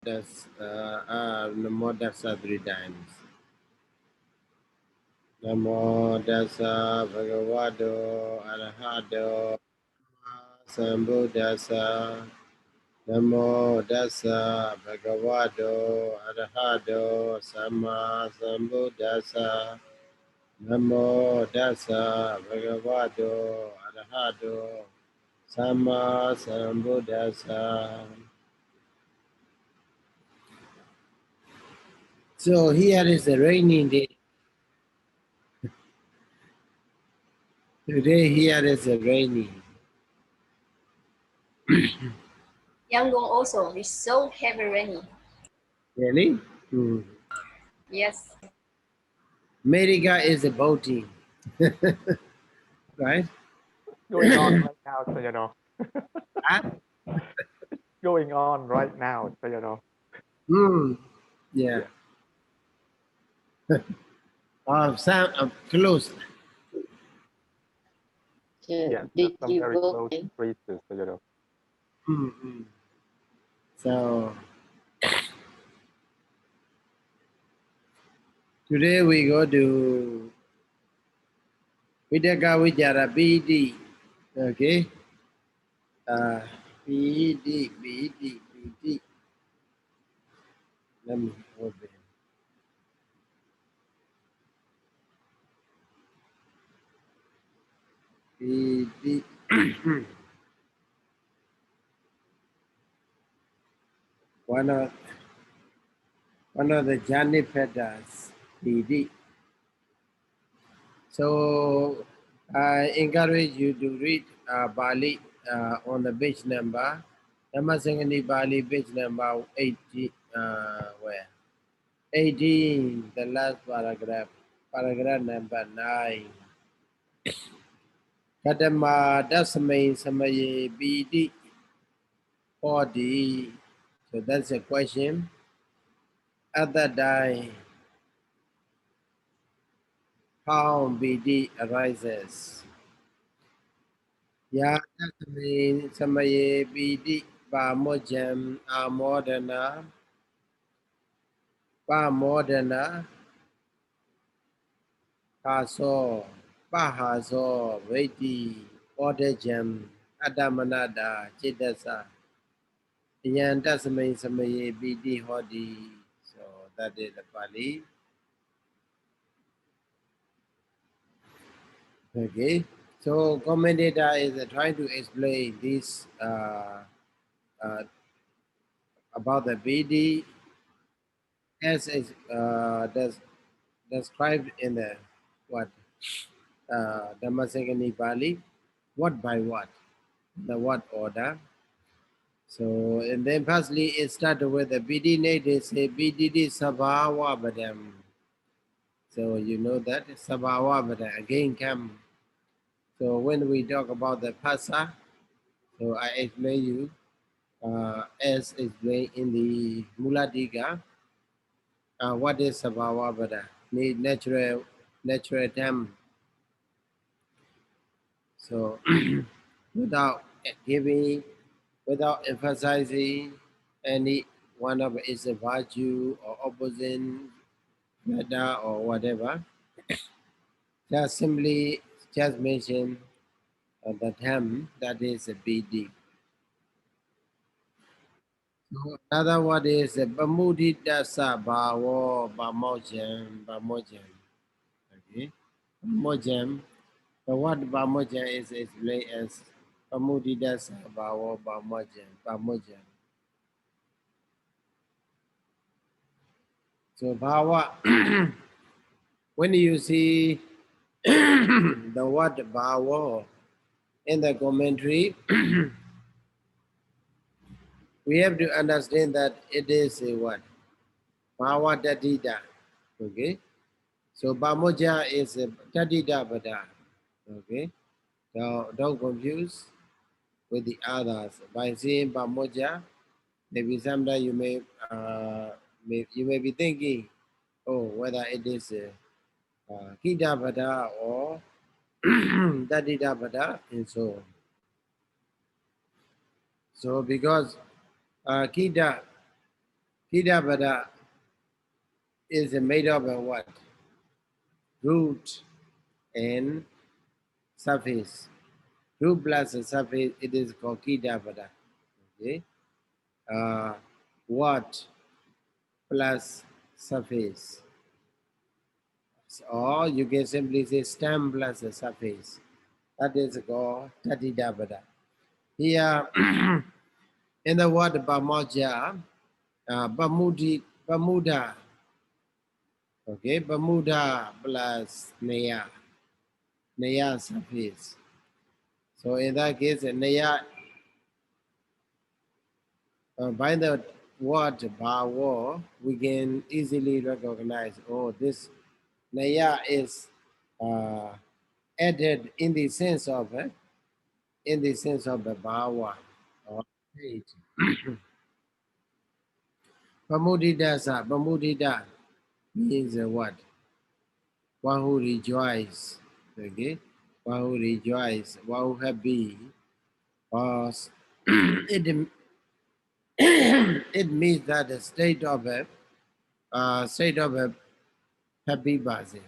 Namo Tassa 3 times. Namo Tassa Bhagavato Arahato Sambuddhassa. Namo Tassa Bhagavato Arahato Samma Sambuddhassa. Namo Tassa Bhagavato Arahato Samma Sambuddhassa. So here is a rainy day. Today here is a rainy. Yangon also is so heavy rainy. Really? Yes. America is a boating. Right? Going on right now, Sayadaw. Huh? Going on right now, Sayadaw. Yeah. Close. Yes, Did some you very go close breezes, Sayadaw. So today we go to Vidaka Vijara BD. Okay. BD. Let me open. BD. one of the Jani Pedas, BD. So I encourage you to read Bali on the page number. Dhammasaṅgaṇī Bali page number 80. Where? 18, the last paragraph. Paragraph number 9. Kadama dasmai samaye bidi 40. So that's a question. At that time, how bidi arises? Ya dasmai samaye bidi pamojam amodana kaso pahaso vedi odejam adamanada chedasa yan dasmai samaye bidi hodi. So that is the Pali. Okay, so commentator is trying to explain this about the BD as is described in the what Dhammasaṅgaṇī Pali, what by what, the what order. So and then firstly it started with the BD native say BDD Sabhava Badam. So you know that Sabhava Badam again come. So when we talk about the Pasa, so I explain you as explained in the Muladika, what is Sabhava Vada? Natural term. So without without emphasizing any one of it is a virtue or opposite Vada or whatever, just simply just mention the term that is a BD. So another word is Bamudidasa Bhawo Bamojam. Okay. Bamojam. The word Bamojam is explained as Bamudidasa Bhawo Bamojam. So Bhawa, when you see the word Bhawo in the commentary, we have to understand that it is a what? Bhava Dadida. Okay. So Bamoja is a Dadida Bada. Okay. So don't confuse with the others. By saying Bamoja, maybe sometimes you may be thinking, oh, whether it is Kida Bada or Dadida Bada and so on. So because Kida Kidabada is made of a what? Root and surface. Root plus the surface, it is called Kidabada. Okay? What plus surface. Or you can simply say stem plus the surface. That is called Tatidabada. Here, in the word Bamoja, Bermuda, okay, Bermuda plus Naya surface. So in that case, Naya, by the word Bawo, we can easily recognize, oh, this Naya is added in the sense of the Bawa or state. Bamudida means what? One who rejoice, okay? One who rejoice, one who happy. Or it, it means that the state of a happy person,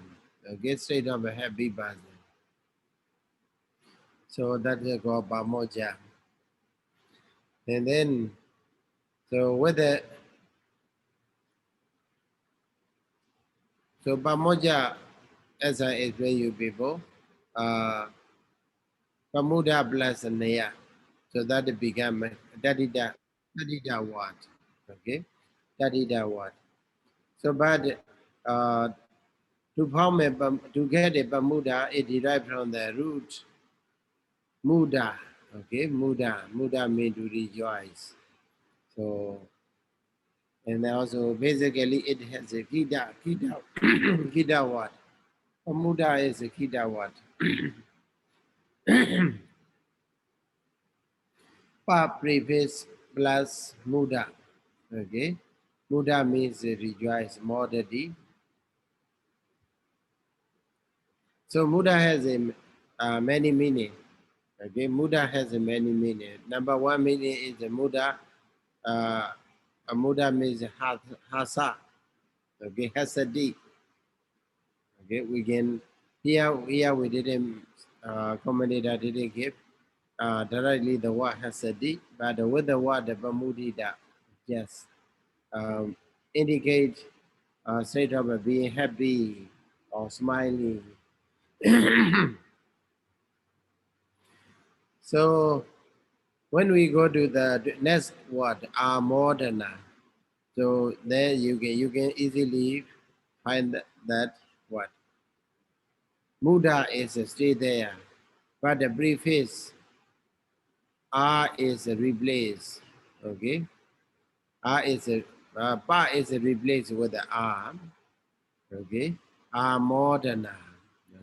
okay? State of a happy person. So that is called Bamoja. And then, so whether, so Bamoja, as I explain you people, Bermuda plus Naya. So that become Dadida what? Okay, Dadida what? So but to form to get a Bermuda, it derived from the root Muda. Okay, Muda means to rejoice. So and also basically it has a Kida, Kida what? Bermuda is a Kida what? Pa preface plus Muda. Okay, Muda means rejoice, modesty. So Muda has many meaning. Okay, Muda has a many meaning. Number one meaning is a Muda. A Muda means hasa. Okay, hasadi. Okay, we can here we didn't commentator didn't give directly the word hasadi, but with the word the Bermuda, yes, indicate state of being happy or smiling. So when we go to the next word, moderna, so there you can easily find that what Muda is still there, but the preface R is replaced. Okay, R is Pa is replaced with the R. Okay, moderna.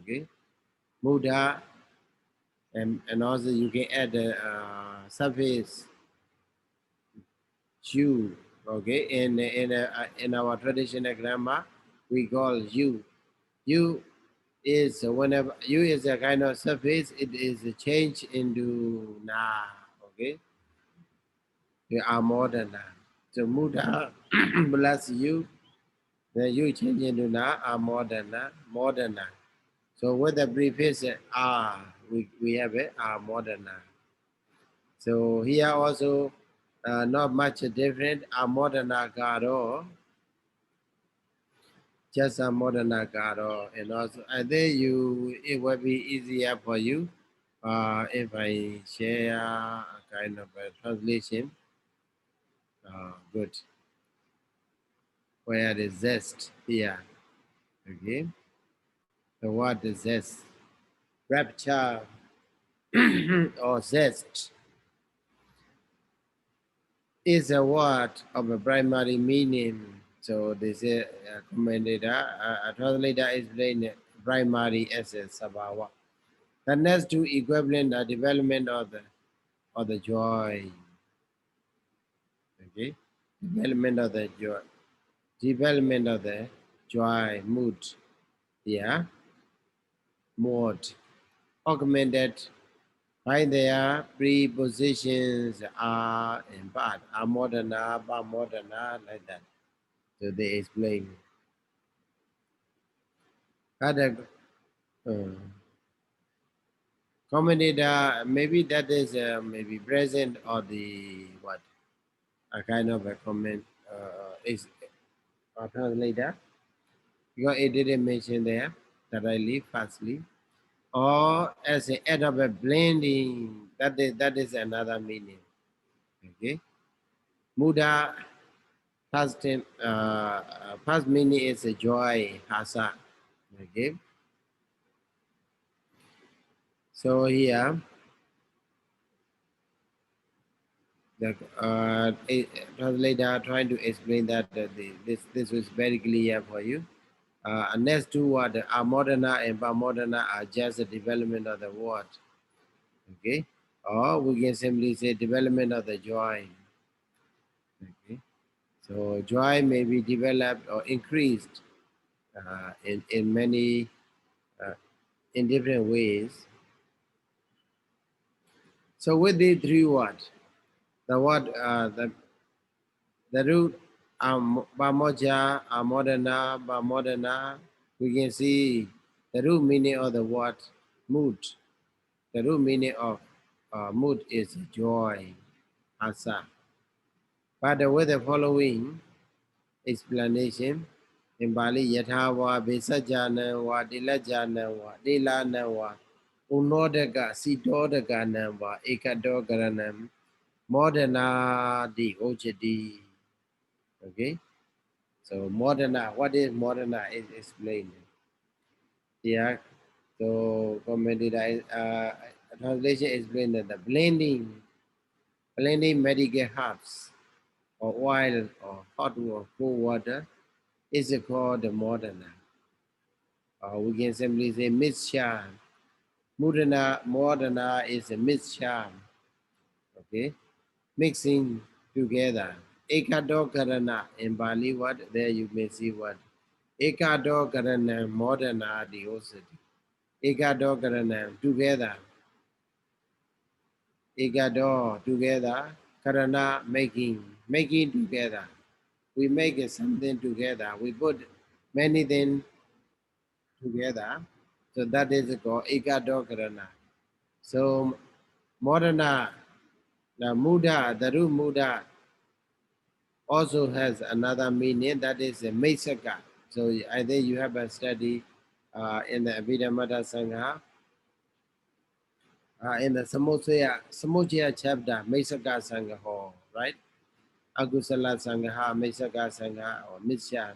Okay, Muda, and also you can add the suffix you. Okay, in our traditional grammar, we call you. You is whenever you is a kind of suffix, it is changed into na. Okay, you are more than na. So muda plus you, then you change into na are more than na, more than na. So with the prefix are, we have it are more than na. So here also not much different. Are more than na garo. Just a modern Agaro, and also I think it will be easier for you if I share a kind of a translation. Good. Where is zest here? Okay. The word is zest. Rapture or zest is a word of a primary meaning. So they say commentator, a translator explain primary essence about the next two equivalent development of the joy. Okay, development of the joy mood. Yeah, mode augmented Find their prepositions are and but, are modana, ba modana, like that. So they explain. Other commentator, maybe that is maybe present or the what? A kind of a comment is a translator. Because it didn't mention there that I leave firstly. Or as an add of a blending, that is another meaning. Okay. Muda past meaning is a joy, hasa. Okay. So here the translator trying to explain that this was very clear for you. Next two words, amodana and bamodana are just the development of the word. Okay. Or we can simply say development of the joy. Okay. So joy may be developed or increased in many uh, in different ways. So with the three words, the word the root bamoja, bamodana, we can see the root meaning of the word mood. The root meaning of mood is joy, asa. But with the following explanation, in Bali, Yathawa, Besajana, wa Dilajana, wa Dilana, wa Unodaga, Sidodaga Namba, Ekadogaranam, Modena di Ojadi. Okay? So Modena, what is Modena is explained. Yeah. So commented translation explained that the blending medical herbs or oil or hot or cold water is called the Modena. We can simply say mixture. Modena is a mixture. Okay, mixing together. Ekadokarana in Bali word, there you may see what. Ekadokarana modana diosity. Ekadokarana together. Ekado together. Karana making together. We make something together. We put many things together. So that is called Ekadokarana. So Modana, the Muda, the root Muda also has another meaning that is a Mesaka. So I think you have a study in the Dhammasaṅgaṇī, in the Samuchaya chapter, Mesaka Sangha, right? Agusala Sangha, Mesaka Sangha, or Mishan.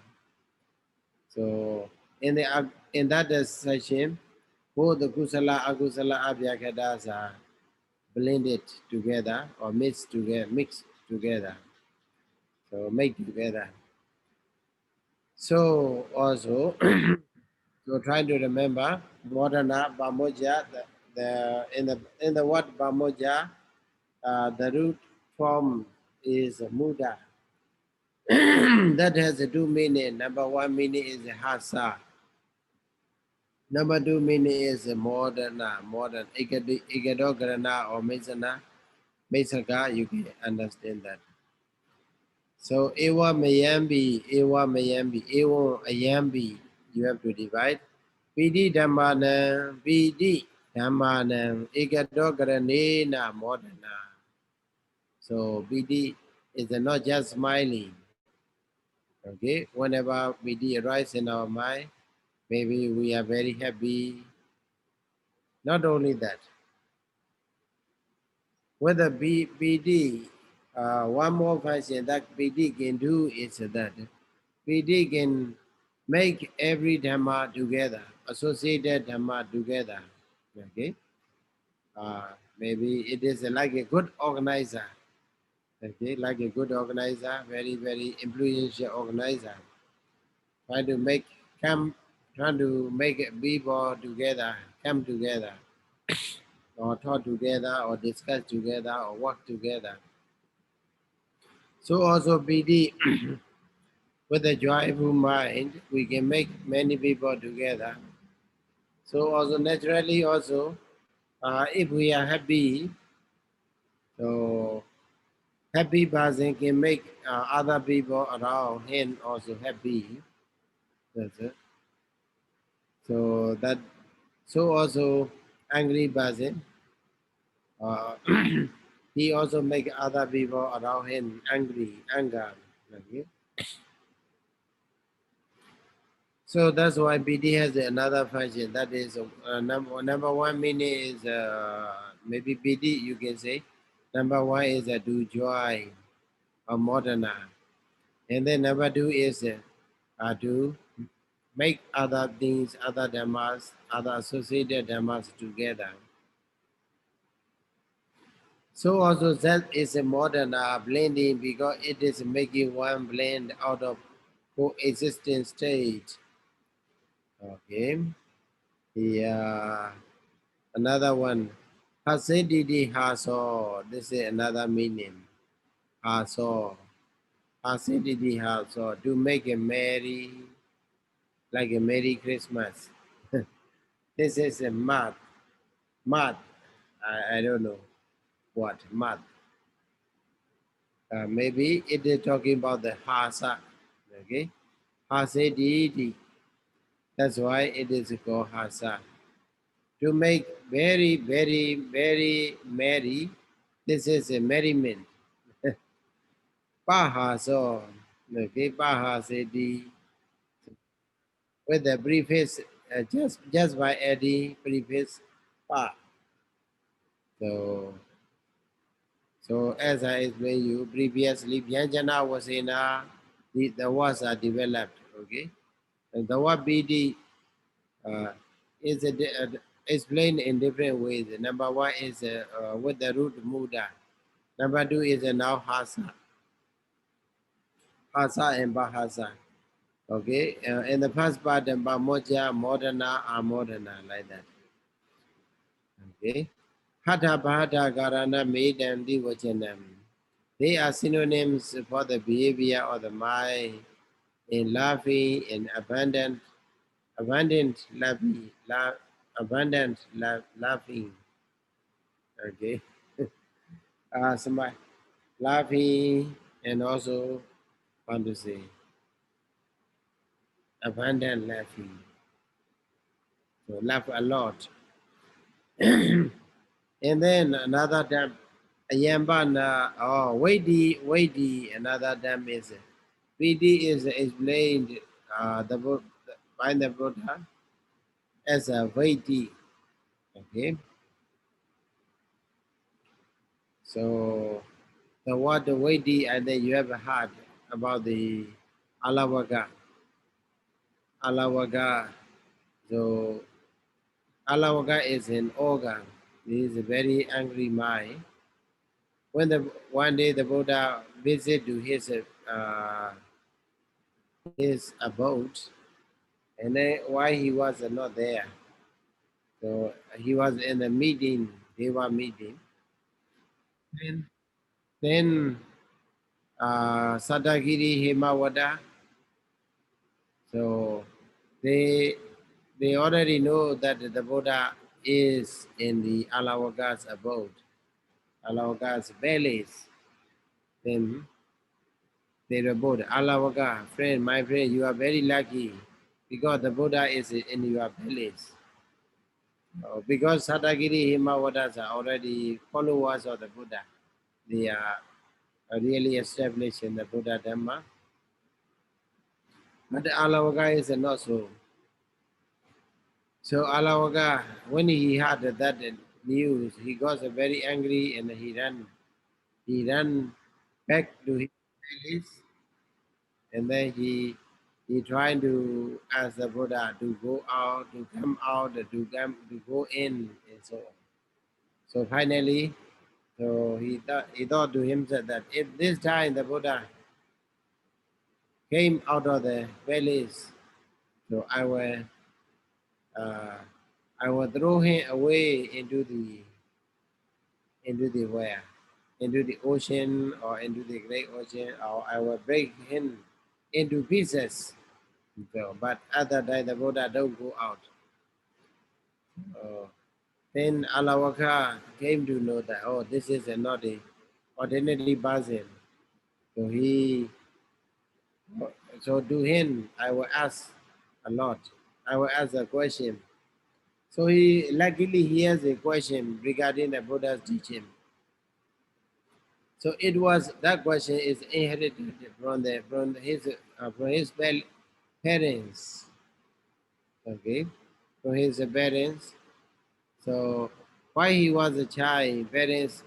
So in that session, both the Kusala, Agusala, Abhyakadas are blended together or mixed together. So make together. So also, so trying to remember Modana Bamoja, in the word Bamoja, the root form is Muda. That has a two meaning. Number one meaning is Hasa. Number two meaning is modern Igadograna or Mesaka, you can understand that. So Ewa Mayambi, Ewa Ayambi, you have to divide. Pidi Dhammana, Pidi Dhammana, Igadogarane Modana. So Pidi is not just smiling. Okay, whenever Pidi arises in our mind, maybe we are very happy. Not only that, whether BD, one more function that BD can do is that BD can make every Dhamma together, associated Dhamma together. Okay, maybe it is like a good organizer. Okay, like a good organizer, very very influential organizer, trying to make trying to make people together, come together, or talk together, or discuss together, or work together. So also BD, with a joyful mind, we can make many people together. So also naturally also, If we are happy, so happy person can make other people around him also happy. That's it. So that so also angry person, uh, he also make other people around him angry, anger. Okay. So that's why BD has another function. That is number one meaning is maybe BD you can say. Number one is do joy or modena, and then number two is to make other things, other dhammas, other associated dhammas together. So also that is a modern blending because it is making one blend out of coexisting state. Okay. Yeah. Another one. Hasididi haso. This is another meaning. Haso. Hasididi haso. To make a merry, like a Merry Christmas. This is a math. Math. I don't know what. Math. Maybe it is talking about the hasa. Okay. Hasididi. That's why it is called hasa. To make very, very, very merry. This is a merriment. Paha so okay, Paha Sedi with the preface just by adding preface Pa. So so as I explained you previously, Vyanjana was in the words are developed, okay? And the word BD uh, is explained in different ways. Number one is with the root muda. Number two is now hasa, hasa and bahasa. Okay, in the first part, moja, moderna, amodana, like that. Okay, hatha, bhata, garana, made, and divachanam. They are synonyms for the behavior of the mind in laughing, in abundant laughing, laughing. Okay, somebody laughing, and also want to say abundant laughing. So laugh a lot. And then another dam, Yambana, oh, Waidi, another dam is Vidi is explained by the Buddha as a Vaidi. Okay, so the word Vaidi, and then you have heard about the Alawaga. Alawaga. So Alawaga is an organ. He is a very angry mind. When the one day the Buddha visited to his abode, and then why he was not there. So he was in a meeting, they were meeting. Then Sadagiri Hemawada, so they they already know that the Buddha is in the Alawaga's abode, Alawaga's bellies. Then they abode, Alawaga, friend, my friend, you are very lucky because the Buddha is in your bellies. Because Sadagiri Himavadas are already followers of the Buddha. They are really established in the Buddha Dhamma. But Alavaga is not so. So Alavaga, when he heard that news, he got very angry and he ran back to his palace, and then he tried to ask the Buddha to go out, to come out, to go in, and so on. So finally, so he thought to himself that if this time the Buddha came out of the valleys, so uh, I will throw him away into the where? Into the ocean or into the great ocean, or I will break him into pieces. So, but other than the Buddha don't go out. Uh, Then Alawaka came to know that, oh, this is a not a ordinary person. So so to him, I will ask a lot. I will ask a question. So he luckily he has a question regarding the Buddha's teaching. So it was that question is inherited from his parents. Okay, from his parents. So while he was a child, parents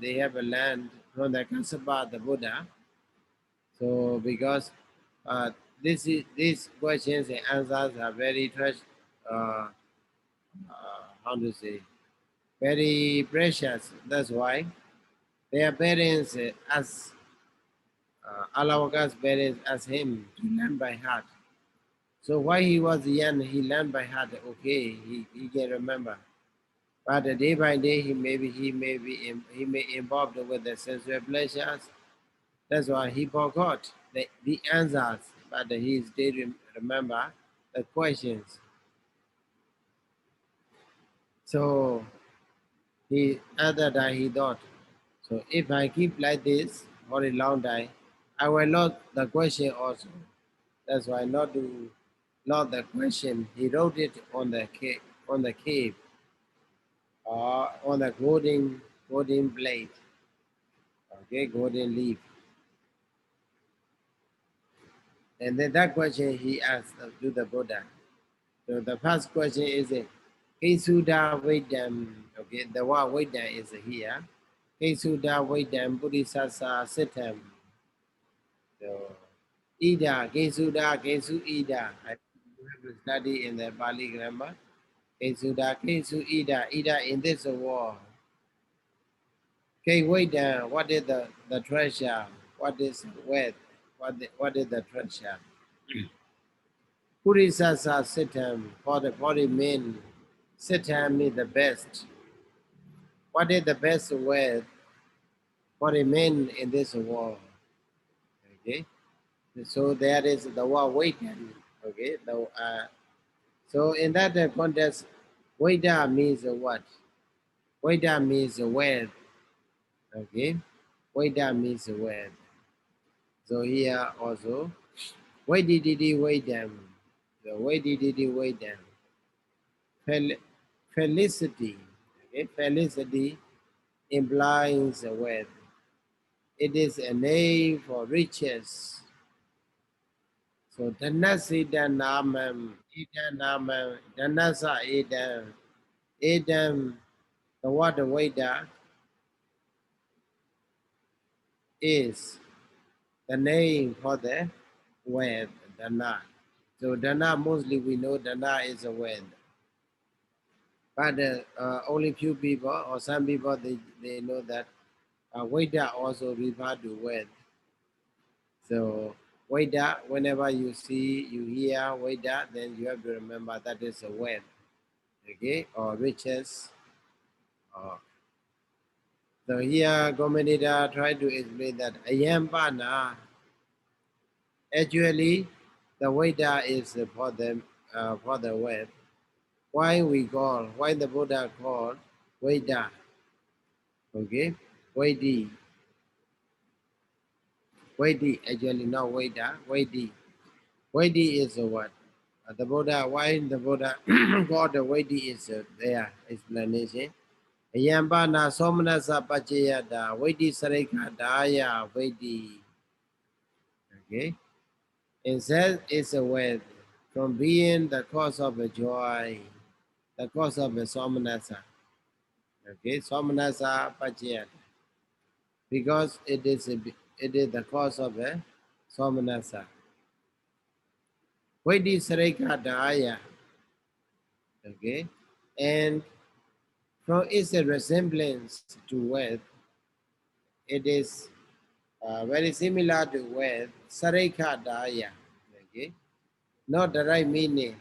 they have a land from the Kasapa, the Buddha. So because uh, these questions and answers are very how to say, very precious. That's why their parents ask Alawaka's parents asked him to learn by heart. So while he was young, he learned by heart. Okay, he can remember. But day by day, he may involved with the sensual pleasures. That's why he forgot the answers, but he still remember the questions. So he other time he thought, so if I keep like this for a long time, I will not the question also. That's why not the question. He wrote it on the cave or on the golden blade. Okay, golden leaf. And then that question he asked to the Buddha. So the first question is Kesuda Vedam. Okay, the word Vedam is here. Kesuda Vedam Buddhisasa Sitam. So Ida, Kesuda, Kesu Ida. I have to study in the Bali grammar. Kesuda, Kesu Ida. Ida in this world. Okay, Vedam, what is the treasure? What is wealth? What is the treasure? Purisasa Sitam for the men. Sitam is the best. What is the best word for a man in this world? Okay. So there is the word waiting. Okay. So in that context, Veda means what? Veda means word. Okay. Veda means word. So here also, Vedididi Vedam. The Vedididi Vedam. Felicity. Okay. Felicity implies a word. It is a name for riches. So Dhanasi Dhanamam, Idanamam, Dhanasa Idam, Idam, the word Veda is the name for the word Dhana. So Dhana, mostly we know Dhana is a word. But only few people or some people, they know that Veda also refer to word. So Veda, whenever you hear Veda, then you have to remember that is a word. Okay, or riches. Uh, so here Gomenida tried to explain that Ayambana, actually the Veda is for the word. Why the Buddha called Veda? Okay, Vedi, Vedi actually not Veda, Vedi. Vedi is a what? The Buddha, why the Buddha called the Vedi is their explanation. Ayambana Somanasa Pachayada, Vedi Sarika Daya, Vedi. Okay. Instead is a word from being the cause of a joy, the cause of a somanasa. Okay, somanasa pachayat. Because it is the cause of a somanasa. Vedi sareka daya. Okay. And from its resemblance to word, it is very similar to word sareka daya. Okay. Not the right meaning.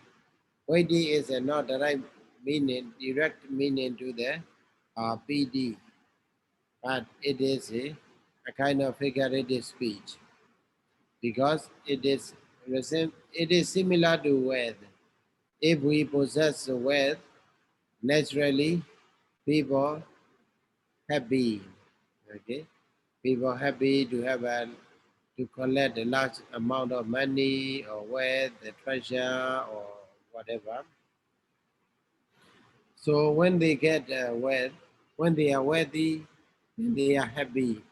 Vedi is not the right meaning, direct meaning to the PD, but it is a kind of figurative speech because it is similar to wealth. If we possess wealth, naturally people happy. Okay, people happy to have to collect a large amount of money or wealth, the treasure or whatever. So when they get wealth, when they are wealthy, then they are happy.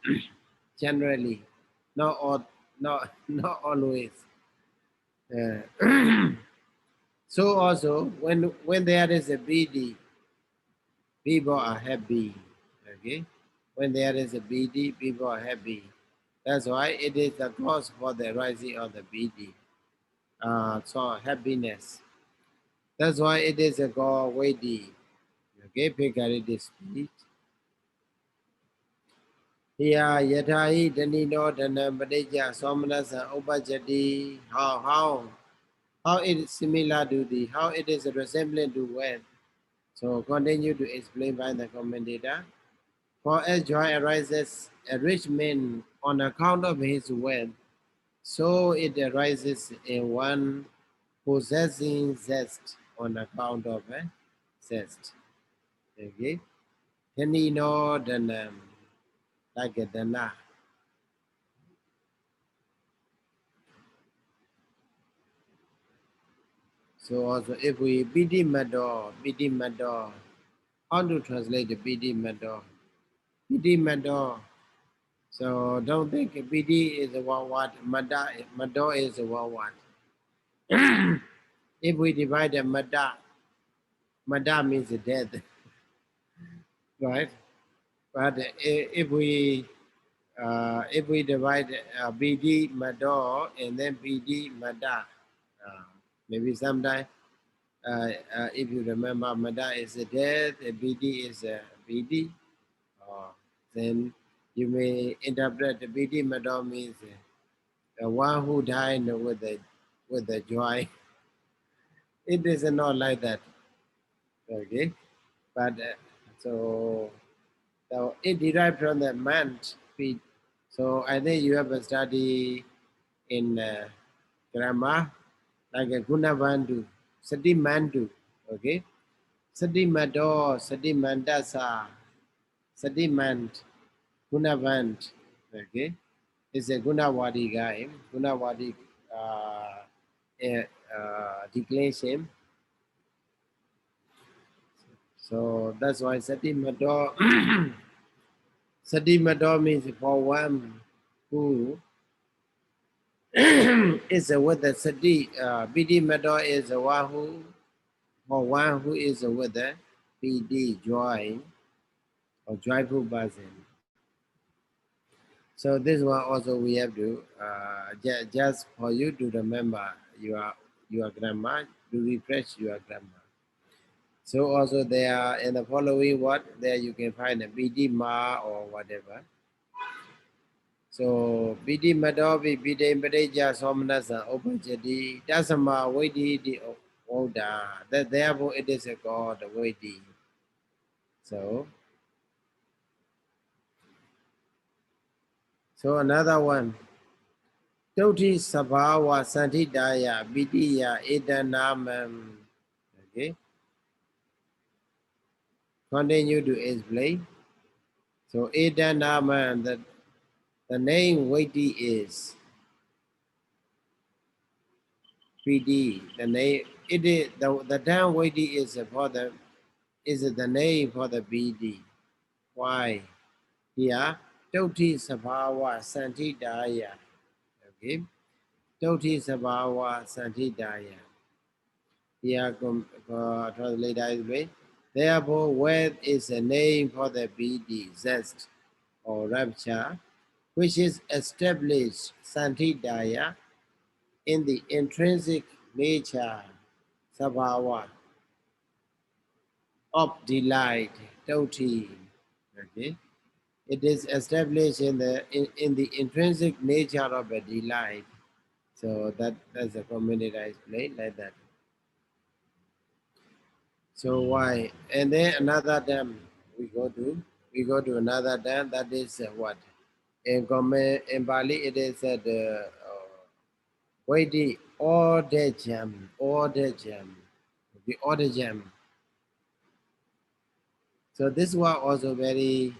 Generally, not all, not not always. Uh, so also when there is a BD, people are happy. Okay, when there is a BD, people are happy. That's why it is the cause for the rising of the BD. So happiness. That's why it is a God weighty. Okay, Pekari this speech. Here, Yatahi, Danino, Dana, Badeja, Somanasa, Obajati, how it is similar to the, how it is resembling to wealth. So continue to explain by the commentator. For as joy arises a rich man on account of his wealth, so it arises in one possessing zest on account of a zest. Okay. Danino, Dana, like a Dana. So also if we BD Mado, how to translate the BD Mado? BD Mado. So don't think BD is a one word, Mado is a one word. If we divide the Mada means death, right? But if we divide BD Mado and then BD Mada, maybe sometime if you remember, Mada is a death, BD is a BD. Then you may interpret the BD Mada means one who died with the joy. It is not like that, okay? But so it derived from the man speed. So I think you have a study in grammar like a Gunavandu, Sadimandu, okay? Sadimado, Sadimandasa, Sadimand, Gunavand, okay? It's a Gunawadi guy, Gunawadi declension. So that's why Sadimado, Sadimado means for one who is with the Sadi, Bidi Mado is the one who, for one who is with the Bidi joy or joyful person. So this one also we have to just for you to remember your grammar, to refresh your grammar. So also there in the following word there you can find a BD ma or whatever. So BD madobi BD Badeja Somnasa Opajadi Dasama Vedi di Oda. That therefore it is a God Vedi. So another one. Toti Sabhawa Santidaya Bidiya Edanamam. Okay. Continue to explain. So Edanamam, the name Vedi is PD. The name it is the term Vedi is for the is the name for the BD. Why? Here, Toti Sabhawa Santidaya. Okay. Toti Sabhawa Santidaya. Here, translated this way. Therefore, wealth is a name for the BD, zest, or rapture, which is established Santidaya in the intrinsic nature, Sabhawa, of delight, Toti. Okay. It is established in the intrinsic nature of a delight. So that's a comment I explained like that. So why? And then another dam we go to another dam that is what? In Bali it is the Vaidi order jam, the order jam. So this was also very,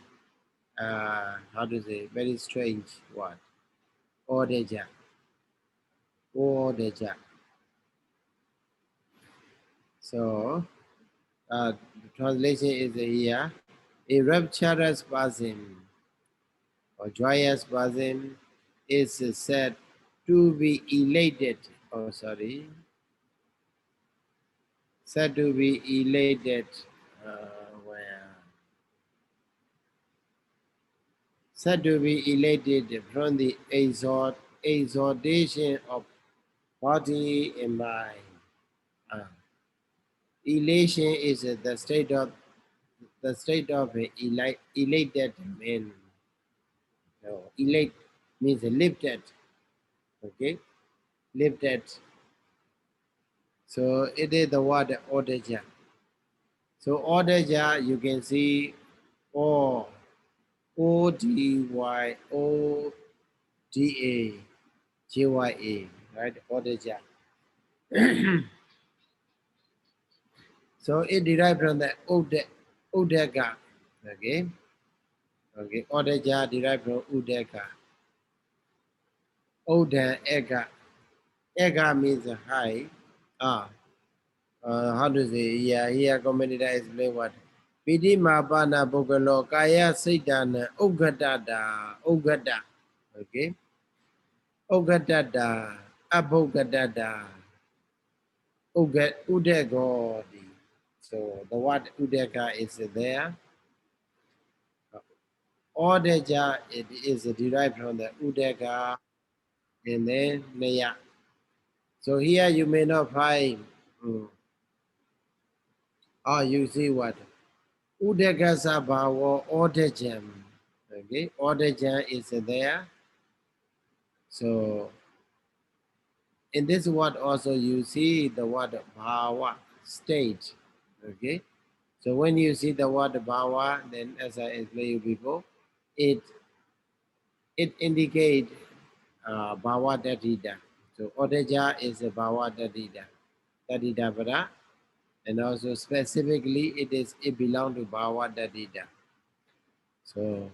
how to say, very strange word. Odeja. Odeja. So the translation is here. A rapturous person or joyous person is said to be elated. Oh, sorry. Said to be elated. Where? Said to be elated from the exhortation of body and mind. Uh, Elation is the state of a elated man. So elate means lifted. Okay, lifted. So it is the word odeja. So odeja, you can see O O D A J Y A, right? Odeja. So it derived from the Udega. Okay. Okay. Odeja derived from Udega. Oda Ega. Ega means high. Ah. How to say? Yeah, here commentator explain what. Piti Mapana Bogalo Kaya Saitana Ugadada Ugada. Okay. Ugadada Abogadada Udegodi. So the word Udega is there. Odeja, it is derived from the Udega and then Neya. So here you may not find, you see what? Udega Sabawa Odejam. Okay, Odejam is there. So in this word also you see the word Bhava, state. Okay, so when you see the word Bhava, then as I explained before, it indicates Bhava Dadida. So Odeja is a Bhava Dadida. Dadida Vada. And also specifically it belongs to Bhava Dadida. So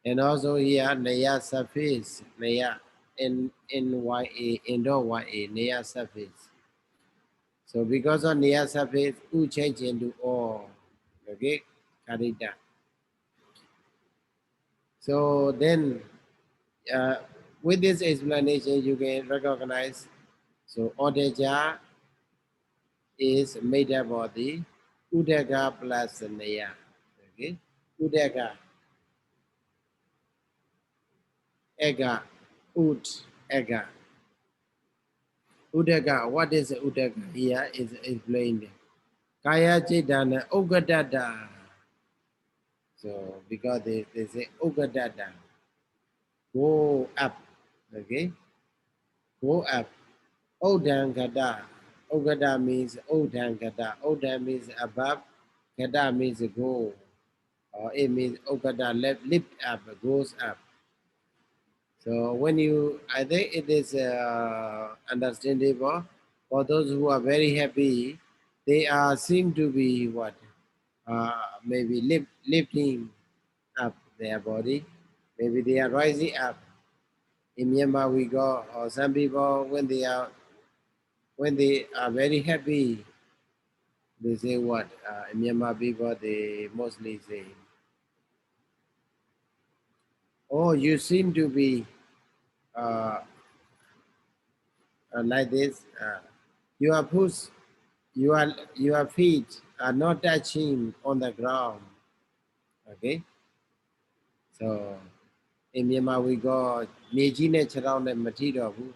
and also here Naya surface, Naya N-Y-A, Indo-Y-A, Naya surface. So because of Naya surface, U change into O. Okay, Karita. So then uh, with this explanation you can recognize, so Odeja is made up of the Udega plus Naya. Okay, Udega, Ega, Ud, Ega. Udega, what is Udega? Here is explained. Kaya Chedana Ugadada. So because they say Ugadada, go up. Okay, go up. Odangada. Ogada means Odangada. Oda means above. Gada means go. Or it means Ogada lift up, goes up. So when you, I think it is understandable for those who are very happy, they are seem to be what, maybe lifting up their body, maybe they are rising up. In Myanmar, we go, or some people when they are very happy, they say what? In Myanmar, people they mostly say, "Oh, you seem to be uh, like this. You are pushed. Your feet are not touching on the ground." Okay, so in Myanmar we got Meji ne Chadao ne Mati do bu.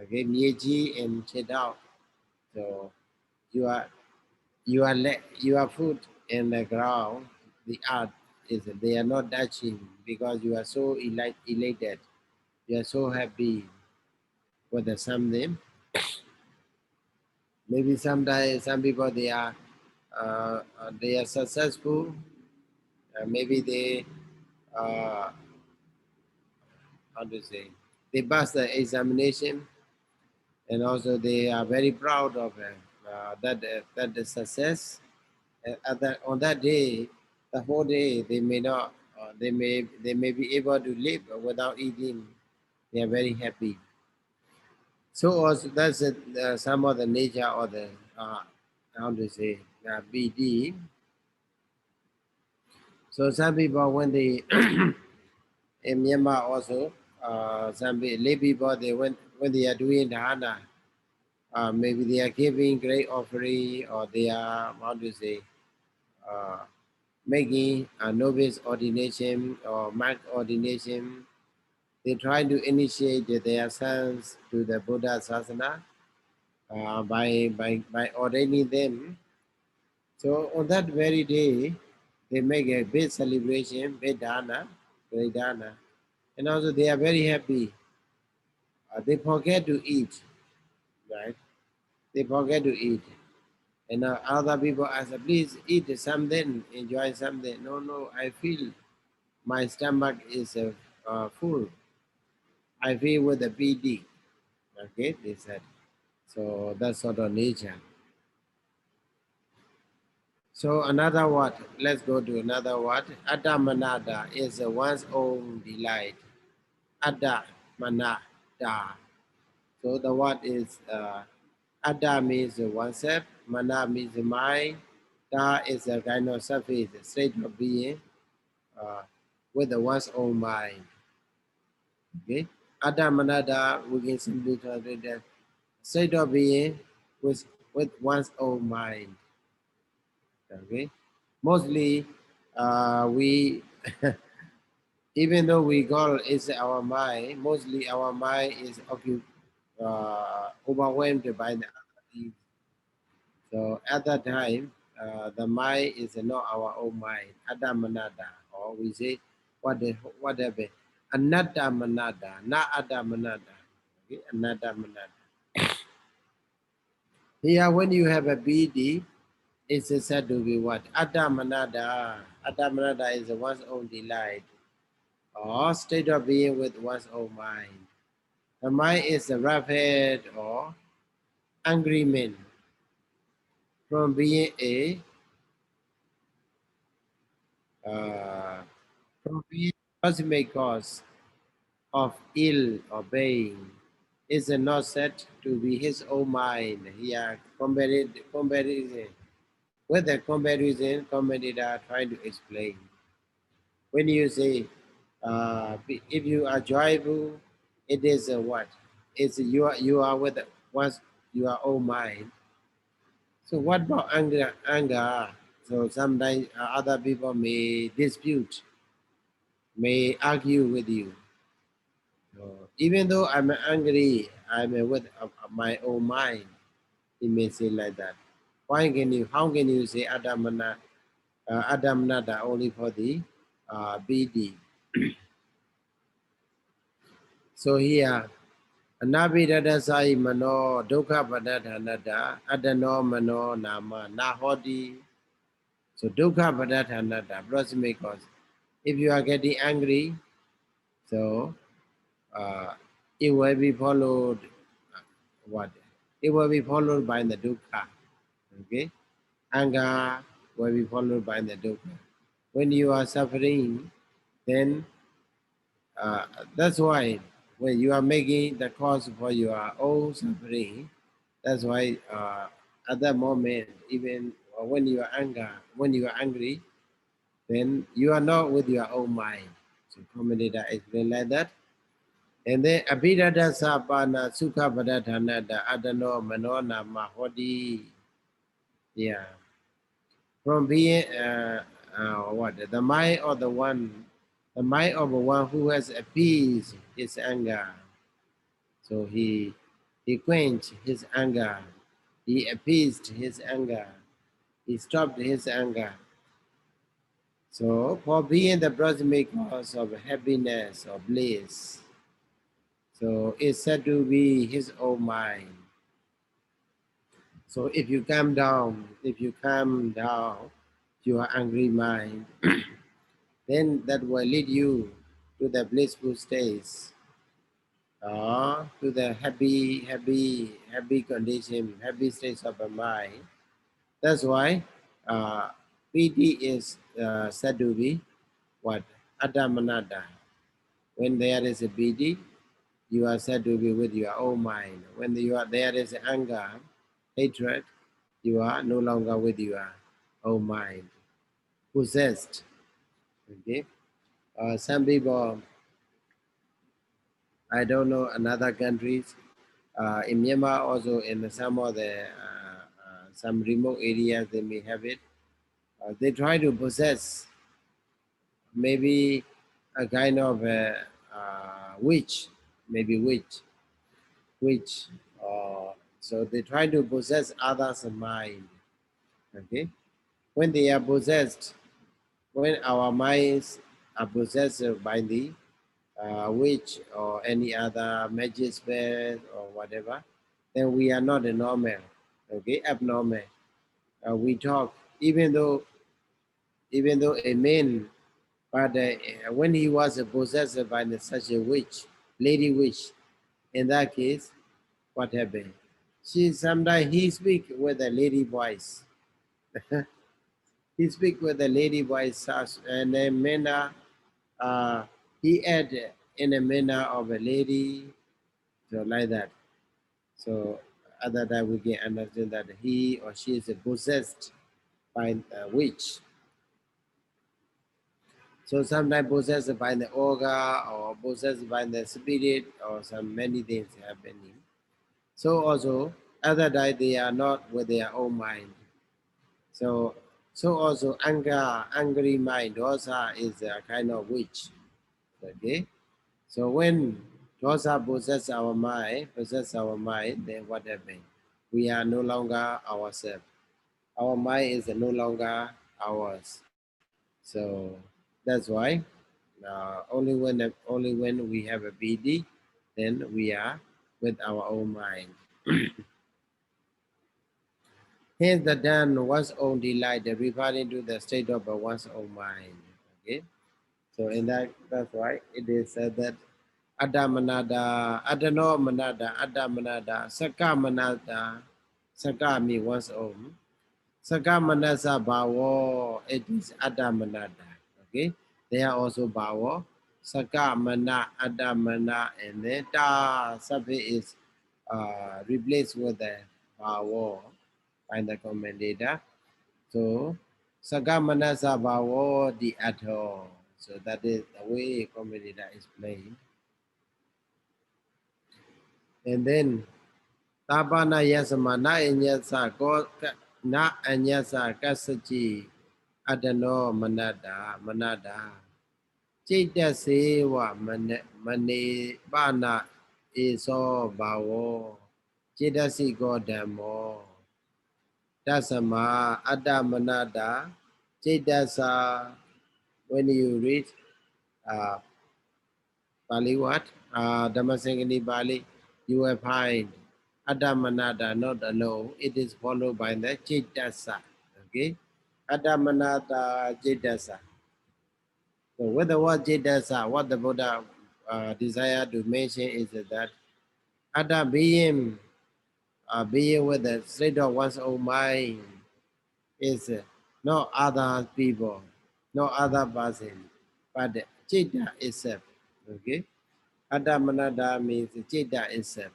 Okay, Meji and Chadao. So you are your foot in the ground, the earth is they are not touching because you are so elated. You are so happy with the something. Maybe sometimes some people they are successful. Maybe they uh, how to say, they pass the examination, and also they are very proud of that the success. On that day, the whole day they may not, they may be able to live without eating. They are very happy. So also that's some of the nature of the how to say BD. So some people when they in Myanmar also lay people they when they are doing dharana, maybe they are giving great offering or they are how to say uh, making a novice ordination or monk ordination. They try to initiate their sons to the Buddha Sasana by ordaining them. So on that very day, they make a big celebration, big dana, great dana, and also they are very happy. They forget to eat, right? They forget to eat. And other people ask, please eat something, enjoy something. No, no, I feel my stomach is full. I feel with the PD. Okay, they said. So that's sort of nature. So another word, let's go to another word. Adamanada is one's own delight. Adamanada. So the word is Ada means oneself, Mana means mind, Da is a kind of surface, state of being uh, with the one's own mind. Okay? Adamanada, we can simply translate that state of being with one's own mind. Okay? Mostly, we, even though we call it our mind, mostly our mind is overwhelmed by the other things. So at that time, the mind is not our own mind. Adamanada, or we say whatever. Anatta manada, not adamanada. Okay? Anatta manada. Here, when you have a BD, it's said to be what? Adamanada. Adamanada is one's own delight or state of being with one's own mind. The mind is a rapid or angry man from being a uh, from being cosmic cause of ill or pain is not said to be his own mind. Here, comparison with the comparison, commentator trying to explain. When you say, if you are joyful, it is a what? It's you are with one's your own mind. So what about anger? Anger. So sometimes other people may dispute, may argue with you. So even though I'm angry, I'm with my own mind. He may say like that. Why can you? How can you say Adam Nada only for the BD? So here, Anabhidadasai mano dukkha padathanata adano mano nama nahodi. So dukkha padathanata, approximate cause. If you are getting angry, so uh, it will be followed what? It will be followed by the dukkha. Okay? Anger will be followed by the dukkha. When you are suffering, then uh, that's why when you are making the cause for your own suffering, that's why at that moment, even when you are angry, then you are not with your own mind. So commentator explain like that. And then abhidada sapana sukha padathanada adano manona mahodi. Yeah. From being what the mind of the mind of the one who has appeased his anger. So he quenched his anger. He appeased his anger. He stopped his anger. So for being the proximate cause of happiness or bliss, so it's said to be his own mind. So if you calm down your angry mind, then that will lead you to the blissful states, to the happy condition, happy states of the mind. That's why Piti is said to be what? Adamanada. When there is a piti, you are said to be with your own mind. When there is anger, hatred, you are no longer with your own mind. Possessed. Okay. Some people, I don't know, in other countries, in Myanmar also in some of the some remote areas they may have it. They try to possess maybe a kind of a witch, maybe witch. So they try to possess others' mind. Okay, when they are possessed, when our minds are possessed by the witch or any other magic spell or whatever, then we are not a normal, okay, abnormal. We talk, even though a man, but when he was possessed by such a witch, lady witch, in that case, what happened? She sometimes he speak with a lady voice. He speak with a lady voice, and a manner. He add in a manner of a lady, so like that. So other that we can understand that he or she is possessed by a witch. So sometimes possessed by the ogre or possessed by the spirit or some many things happening. So also other that they are not with their own mind. So also angry mind also is a kind of witch. Okay. So when dosa possess our mind, then what happens? We are no longer ourselves. Our mind is no longer ours. So that's why only when we have a BD, then we are with our own mind. Hence, the done one's own delight, referring to the state of one's own mind. Okay, so in that's why it is said that Adamanada, Adano Manada, Adamanada, Saka Manada, Saka means one's own. Saka Manasa Bawo, it is Adamanada. Okay, they are also Bawo. Saka Mana, Adamana, and then Ta Sabi is replaced with the Bawo by the commentator. So Saka Manasa Bawo, the Ato. So that is the way commentator explained. And then Tapana Yasama Na Anyasa Go Na Anyasa Kasachi Adano Manada Chita Sewa Mane Bana Iso Bawo Chita Si Go Damo Dasama Adamanada Chita Sa. When you read uh, Pali what? Dhammasaṅgaṇī Pali, you will find Adamanada not alone. It is followed by the Cetasa. Okay? Adamanada Cetasa. So with the word Cetasa, what the Buddha desire to mention is that Ada being with the state of one's own mind is no other people, no other person, but Ceta itself. Okay? Adamanada means Ceta itself.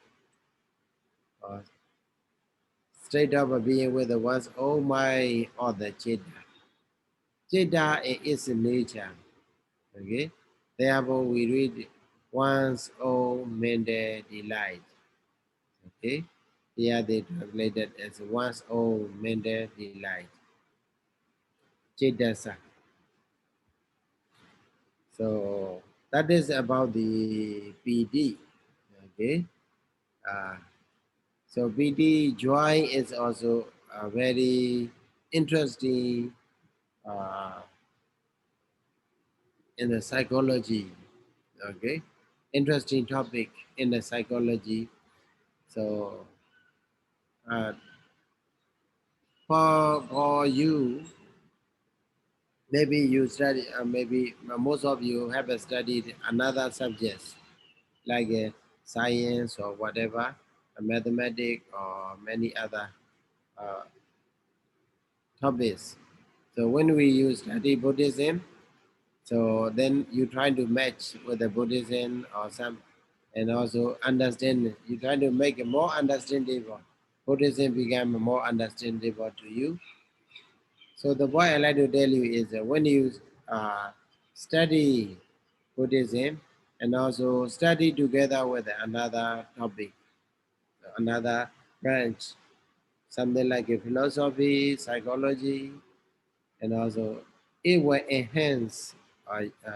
Or state of being with one's own mind or the Ceta. Ceta is nature. Okay? Therefore, we read one's own mental delight. Okay? Here they translated as one's own mental delight. Cetasa. So that is about the PD. Okay? Uh, so PD joy is also a very interesting in the psychology. Okay, interesting topic in the psychology. So uh, for you, maybe you study, maybe most of you have studied another subjects like science or whatever, mathematics or many other uh, topics. So when we study Buddhism, so then you try to match with the Buddhism or some, and also understand. You try to make it more understandable. Buddhism become more understandable to you. So the point I like to tell you is that when you study Buddhism and also study together with another topic, another branch, something like a philosophy, psychology, and also it will enhance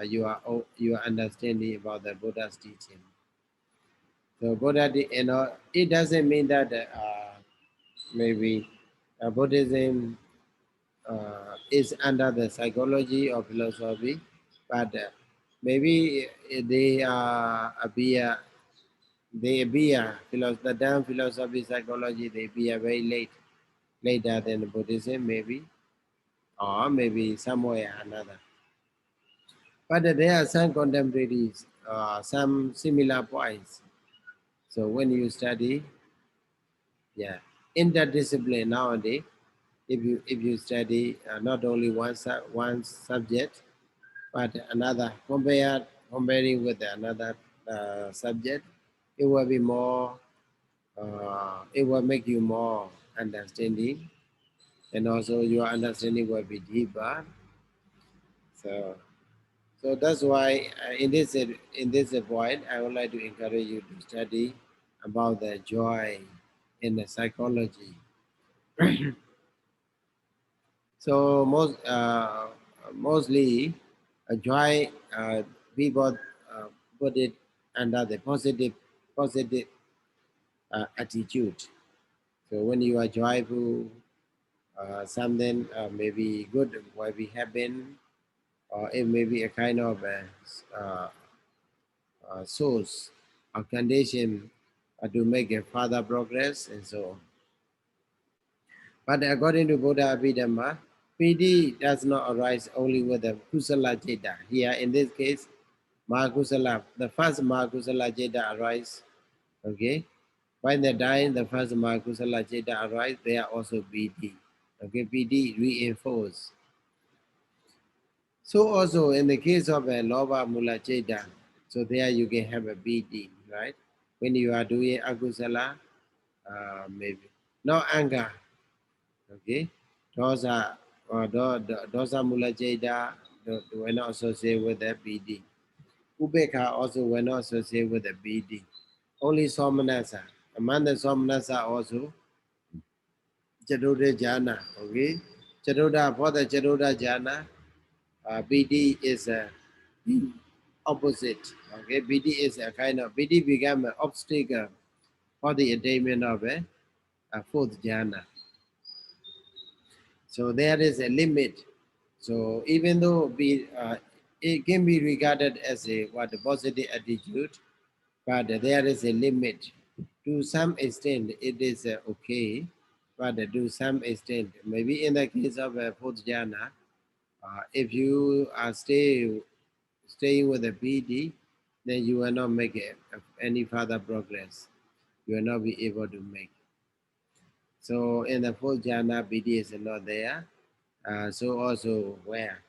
your understanding about the Buddha's teaching. So it doesn't mean that maybe Buddhism is under the psychology or philosophy, but maybe they the damn philosophy psychology they be a very later than Buddhism maybe, or maybe somewhere another. But there are some contemporaries, some similar points. So when you study, yeah, interdiscipline nowadays, if you study not only one subject, but another comparing with another subject, it will be more. It will make you more understanding, and also your understanding will be deeper. So So that's why in this point, I would like to encourage you to study about the joy in the psychology. So mostly, joy people put it under the positive attitude. So when you are joyful, something maybe good will be happen, or it may be a kind of source or condition to make a further progress and so on. But according to Buddha Abhidhamma, piti does not arise only with the kusala citta. Here in this case, Mahakusala, the first Mahakusala citta arise, okay? When they die, the first Mahakusala citta arise, they are also piti. Okay, piti reinforce. So also in the case of a loba mula citta, so there you can have a piti, right? When you are doing akusala, maybe no anger, okay? Dosa or dosa mula jeda were not associated with the BD. Ubeka also were not associated with the BD. Only Somanasa. Among the Somanasa also Charuda Jana, okay? Charuda for the Charuda Jana, BD is a opposite. Okay, BD is a kind of BD become an obstacle for the attainment of a fourth jhana. So there is a limit. So even though it can be regarded as a positive attitude, but there is a limit. To some extent, it is okay, but to some extent, maybe in the case of fourth jhana, if you are staying with the PD, then you will not make any further progress. You will not be able to make. So in the fourth jhana, PD is not there. So also where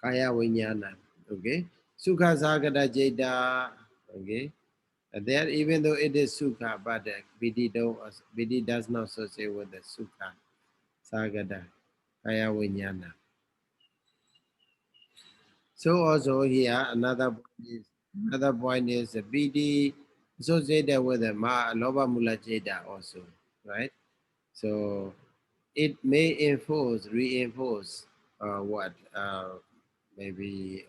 kaya vinyana, okay, sukha sagata jeta, okay. There even though it is sukha, but BD does not associate with the sukha sagata kaya vinyana. So also here another point is BD associated with the loba mula jeta also, right? So it may reinforce what maybe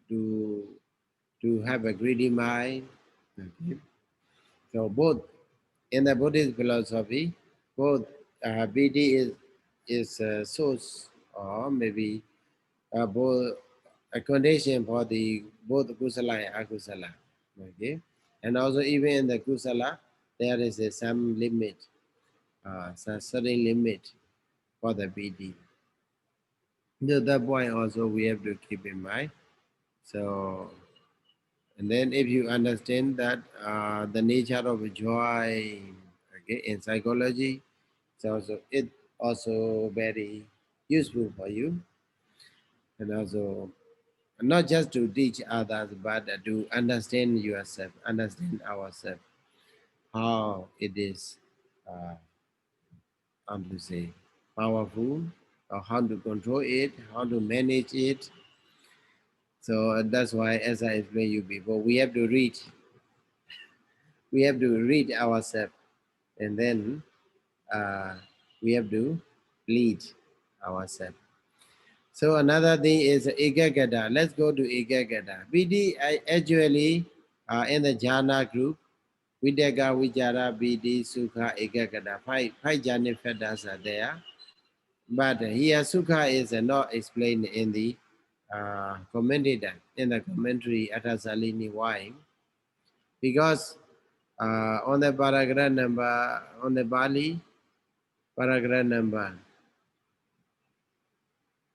to have a greedy mind. Okay. So both in the Buddhist philosophy, both BD is a source or maybe both a condition for the both kusala and akusala. Okay, and also even in the kusala, there is some limit, some certain limit for the BD. That point also we have to keep in mind. So, and then if you understand that the nature of joy, okay, in psychology, so it also very useful for you, and also not just to teach others, but to understand yourself, understand ourselves, how it is, how to say, powerful, or how to control it, how to manage it. So that's why, as I explained you before, we have to read ourselves, and then uh, we have to lead ourselves. So another thing is Ekagata. Let's go to Ekagata. BD actually in the jhana group, Vidyaga, Vijara, BD, Sukha, Ekagata. Five jhana fetters are there. But here Sukha is not explained in the commentary Atasalini. Why? Because on the paragraph number, on the Bali, paragraph number,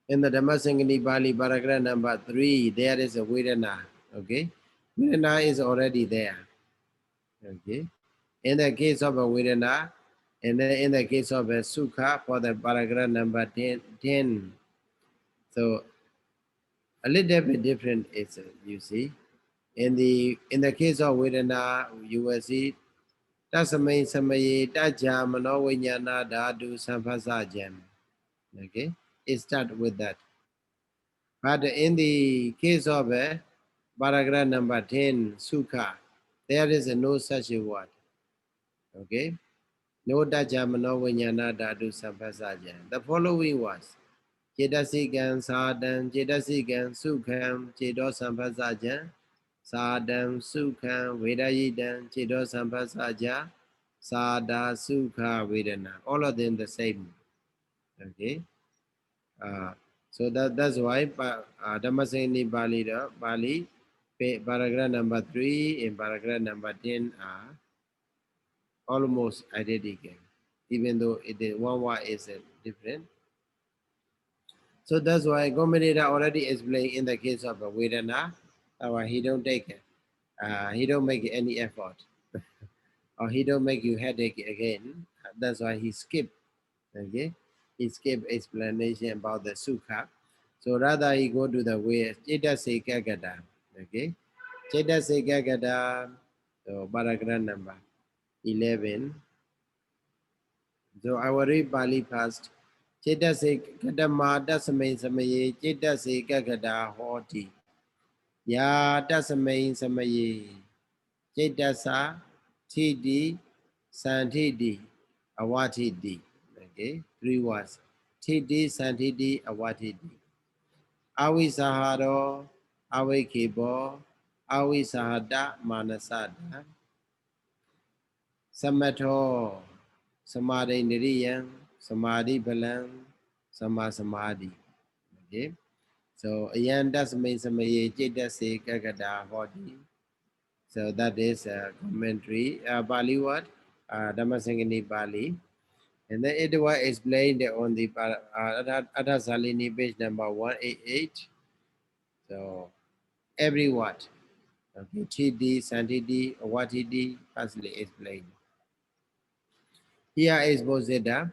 in the Dhammasaṅgaṇī Bali, paragraph number 3, there is a Vedana. Okay? Vedana is already there. Okay? In the case of a Vedana, and then in the case of a Sukha, for the paragraph number 10. So a little bit different is, you see. In the case of Vedana, you will see Tasamay Samaye Taja Mano Vinyana Dadu Sampasajam. Okay? It starts with that. But in the case of paragraph number 10, Sukha, there is no such a word. Okay? No Daja Mano Vinyana Dadu Sampasajam. The following was Chedasigan Sadam Chedasigan Sukham Chedo Sampasajam Sadam Sukham Vedayidam Chedo Sampasaja Sada Sukha Vedana. All of them the same. Okay. So that's why Dhammasaṅgaṇī Bali paragraph number 3 and paragraph number 10 are almost identical, even though one word is different. So that's why commentator already explained in the case of a Vedana, he don't take it. He don't make any effort, or he don't make you headache again. That's why he skipped. Okay, he skipped explanation about the sukha. So rather he go to the way Chetasika Gada. Okay, Chetasika Gada. So paragraph number 11. So I will read Bali first. Chetasik Kadama Dasame Samaye Chetasika Gada Hoti. Ya Dasame Samaye Chetasa Tidi Santidi Awatidi. Okay, 3 words. Tidi Santidi Awatidi. Avisaharo Avikebo Avisahada Manasada Samato Samadhi Niriyan Samadhi Balam Samadhi. Okay. So ayan dasmay samaye chedase kagada hodi. So that is a commentary, Bali word, Dhammasaṅgaṇī Bali. And then it was explained on the Atasalini page number 188. So every word, okay, Chidi, Santidi, Watidi, firstly explained. Here is Bozeda,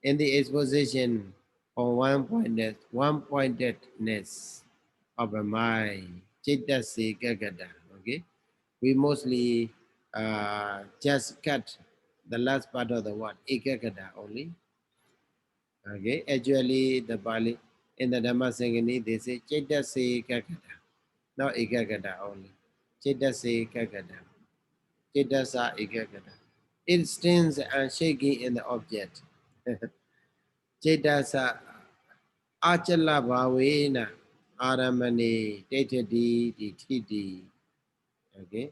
in the exposition on one-pointedness of a mind, Chittasi Gagada. Okay, we mostly just cut the last part of the word Ekagada only. Okay, actually the Bali in the Dhammasaṅgaṇī they say Chittasi Gagada, not Ekagada only. Chittasi Gagada, Chittasa Ekagada. It stands and shaking in the object. Chetasa Achala Bhavena Aramane Tetadi Titi. Okay.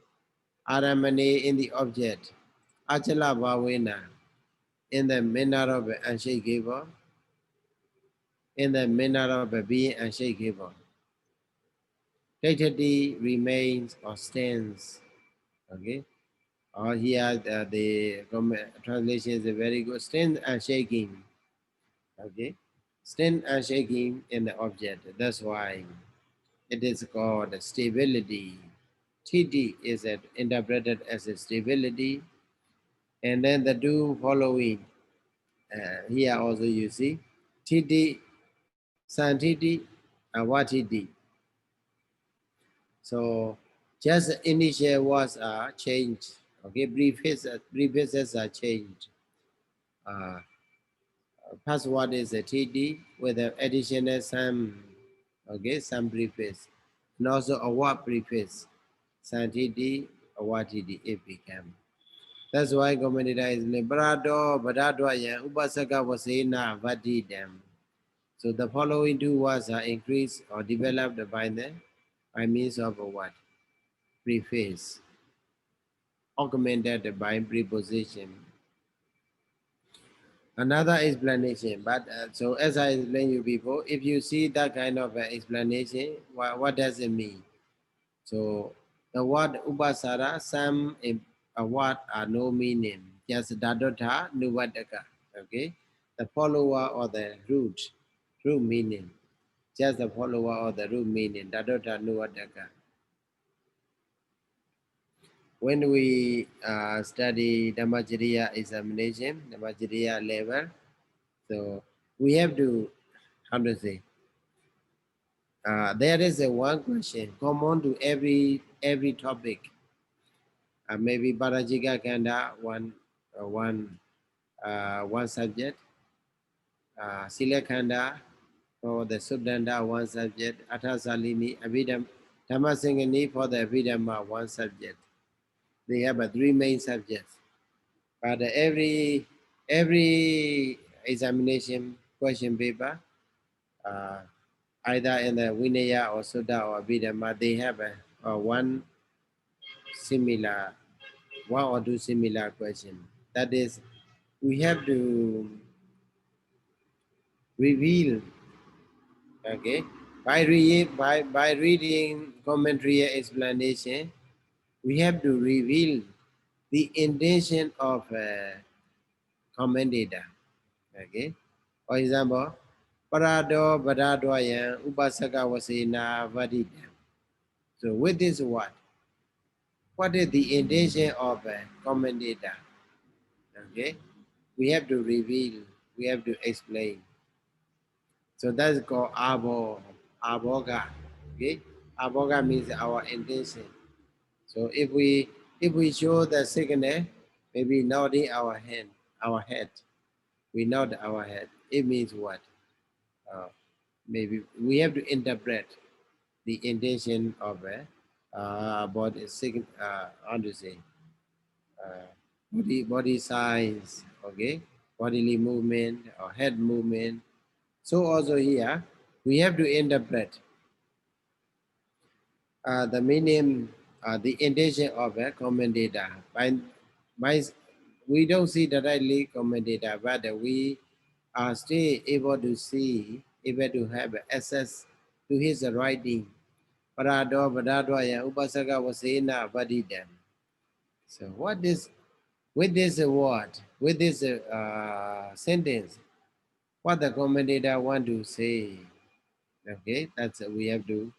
Aramane in the object. Achala Bhavena in the manner of unshakable. In the manner of being unshakable. Tetadi remains or stands. Okay. Or here the translation is very good. Stand and shaking. Okay. Stand and shaking in the object. That's why it is called stability. TD is interpreted as a stability. And then the two following Here also you see Titi, Santiti, Watiti. So just initial words are changed. Okay, prefixes are changed. First word is a TD with an additional some, okay, some prefix, and also a word prefix, Santiti, a Watiti, it became. That's why commentator is Brado, Badadwaya, Ubasaka was in Vadidam. So the following two words are increased or developed by means of a what? Preface, augmented by preposition. Another explanation, but so as I explained you before, if you see that kind of explanation, what does it mean? So the word Ubasara, some word are no meaning, just Dadota, Nuvadaka, okay? The follower or the root meaning, just the follower or the root meaning, Dadota, Nuvadaka. When we study Dhammaciriya examination, Dhammaciriya level, so we have to, how to say, there is a one question common to every topic. Maybe Parajika Kanda, one subject, Sila Kanda for the Subdanda, one subject, Atasalini, Abhidam, Dhammasaṅgaṇī for the Abhidhamma, one subject. They have three main subjects. But every examination question paper, either in the Vinaya or Sudha or Abhidhamma, they have one or two similar questions. That is, we have to reveal, okay, by reading commentary explanation, we have to reveal the intention of commentator, okay. For example, Parado Badadwayan Upasaka Wasena Vadidam. So with this what? What is the intention of a commentator? Okay, we have to reveal, we have to explain. So that's called aboga. Okay, aboga means our intention. So if we show the signal, maybe nodding our head, we nod our head. It means what? Maybe we have to interpret the intention of about a second, how to say, body size, okay, bodily movement or head movement. So also here, we have to interpret the meaning, the intention of a commentator. By, we don't see directly commentator, but we are still able to see, able to have access to his writing. Parado Badadwaya Upasaka Wasena Vadidam. So what is with this word, with this sentence, what the commentator want to say? Okay, that's we have to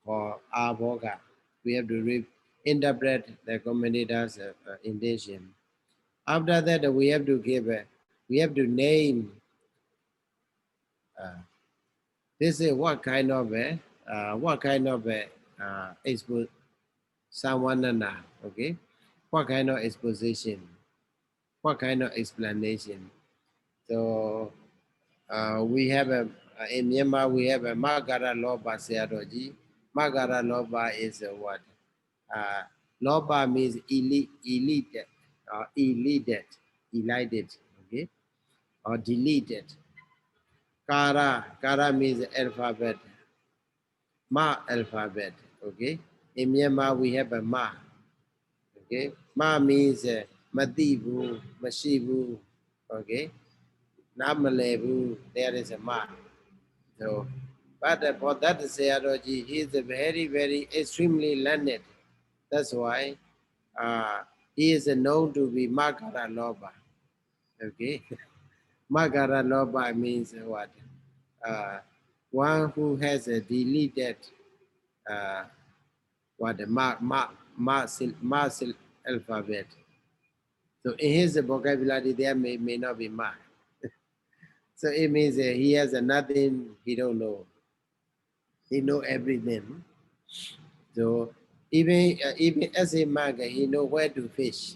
call avoga. We have to interpret the commentator's intention. After that, we have to give, we have to name. This is what kind of expo sawanana. Okay, what kind of exposition, what kind of explanation. So we have in Myanmar, we have a Magara Loba Seadoji. Magara Loba is what? Loba means elite, elided, okay? Or deleted. Kara means alphabet. Ma alphabet, okay? In Myanmar, we have a Ma, okay? Ma means Matibu, Mashibu, okay? Namalebu, there is a Ma. So, but for that Sayadaw, he is a very, very extremely learned. That's why he is known to be Magara Loba. Okay, Magara Loba means what? One who has a deleted what the alphabet. So in his vocabulary, there may not be Ma. So it means he has nothing he don't know. He know everything. So even as a monk, he know where to fish.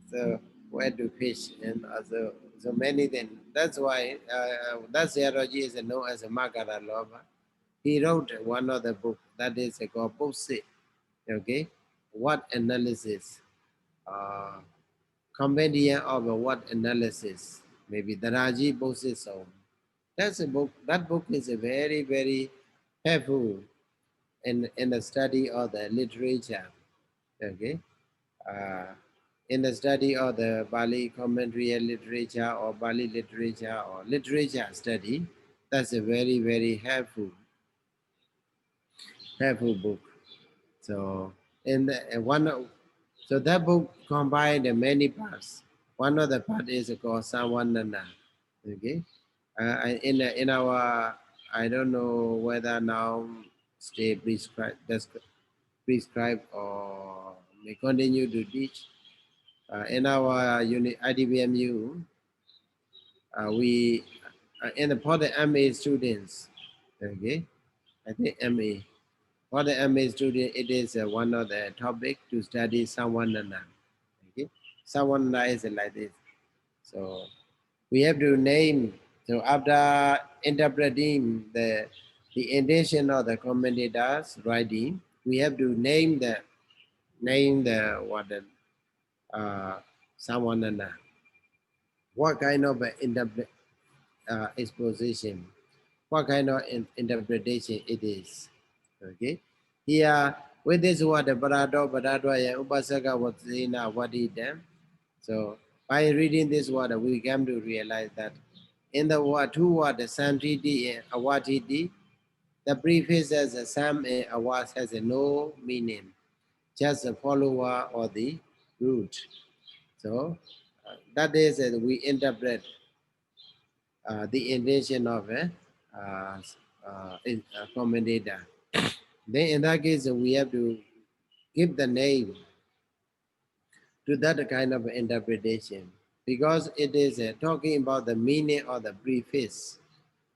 So where to fish and also so many things. That's why that theology is known as a Magara Lova. He wrote one of the book that is called Post. Okay, what analysis? Uh, Compendium of what analysis? Maybe the Raji Bose song. That's a book. That book is a very helpful in the study of the literature. Okay, uh, in the study of the Bali commentary literature or Bali literature or literature study. That's a very helpful book. So in the so that book combined many parts. One of the part is called Sawanana. Okay, in our I don't know whether now stay prescribed that's prescribed or may continue to teach. In our unit IDBMU, we in the for the MA students. Okay, I think MA. For the MA student, it is one of the topic to study Sawanana. Okay, Sawanana is like this. So we have to name. So after interpreting the intention of the commentators writing, we have to name the what the Sawanana. What kind of exposition? What kind of interpretation it is? Okay. Here, with this word, Paradwaya, Upasaka, Vatsina, Vadidam. So, by reading this word, we come to realize that in the word, two words, Santiti and Awatiti, the preface as a Sam and Awas has a no meaning, just a follower or the root. So, that is we interpret the intention of a commentator. Then in that case, we have to give the name to that kind of interpretation because it is talking about the meaning of the preface.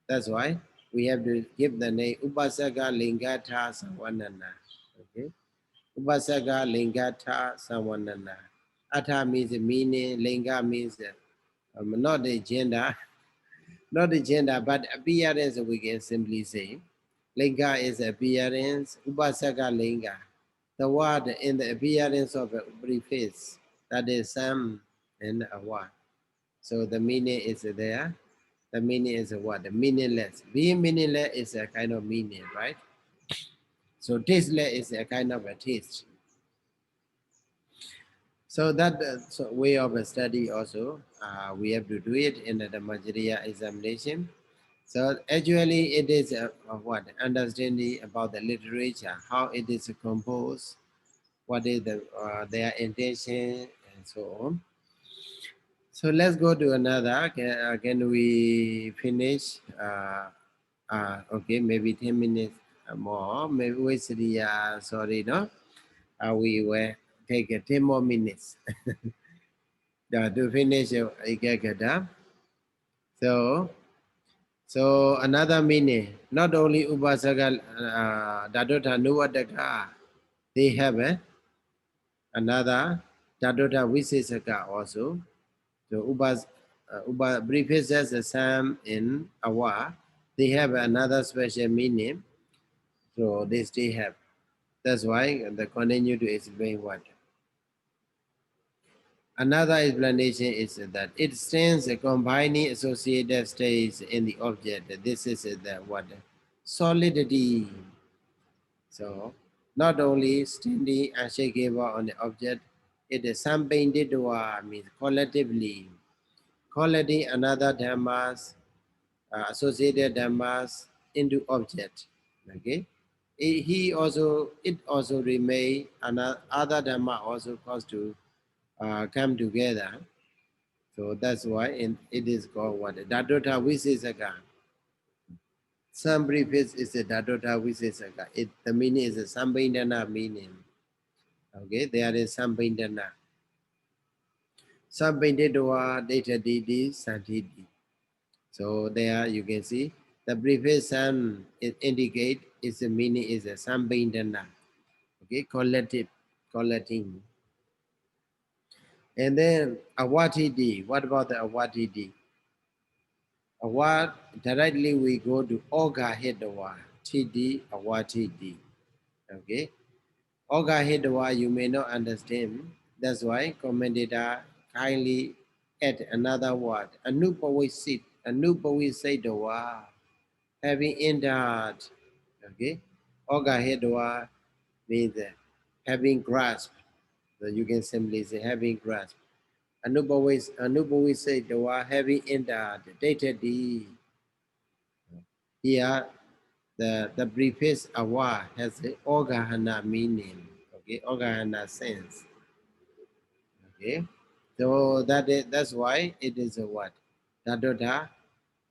That's why we have to give the name Upasaka Lingata Sawanana. Okay, Upasaka Lingata Sawanana. Atha means meaning, Linga means not the gender, not the gender, but appearance. We can simply say Linga is appearance. Upasaka Linga. The word in the appearance of a preface, that is Sam and a word. So the meaning is there. The meaning is a what? The meaningless. Being meaningless is a kind of meaning, right? So tasteless is a kind of a taste. So that way of a study also, we have to do it in the Majriya examination. So actually it is a what? Understanding about the literature, how it is composed, what is their intention and so on. So let's go to another. Can we finish? Okay, maybe 10 minutes more. Maybe we see, sorry, no? We will take 10 more minutes to finish Ikekada. So, so another meaning, not only Upasaka, Dadota Nuvataka, they have another Dadota Visesaka also. So Uba prefaces the Sam in Awa. They have another special meaning. So they still have. That's why they continue to explain what. Another explanation is that it stands combining associated states in the object. This is the what? Solidity. So not only standing unshakable on the object, it is painted means collectively. Collecting another dhammas, associated dhammas into object. Okay. It also remain another other dhamma also cause to come together. So that's why it is called what? Dadota Visesaka. Some preface is a Dadota Visesaka. The meaning is a Sambindana meaning. Okay, there is Sambindana. Sambindedwa Data Didi Santidi. So there you can see the previous sun it indicate its meaning is a sambindana. Okay, collecting. And then awatidi. What about the awatidi? Awat directly we go to Oga Hedawa. TD awatidi. Okay. Oga Hedawa you may not understand. That's why commentator kindly add another word. Anupavisit. Anupavisitawa. Having entered. Okay. Oga Hedawa means having grasp. So you can simply say having grasp. Anubhavisitawa having entered. Data D. Here the preface awa has the ogahana meaning. Okay, ogahana sense. Okay. So that's why it is a what? Dadota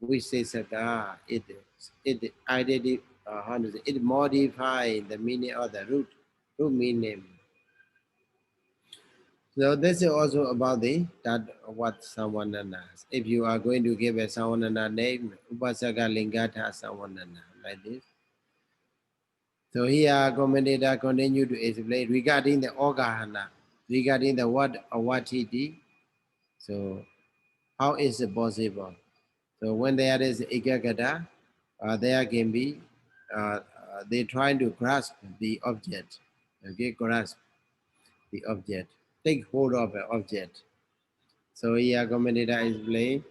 we say saga it identity how to say it modify the meaning of the root meaning. So this is also about the that what Sawanana. If you are going to give a Sawanana name, Upasaka Lingata Sawanana, like this. So here commentator continue to explain regarding the Ogahana, regarding the word Awatiti. So how is it possible? So when there is Igagada, there can be they trying to grasp the object. Okay, grasp the object, take hold of an object. So here commentator explain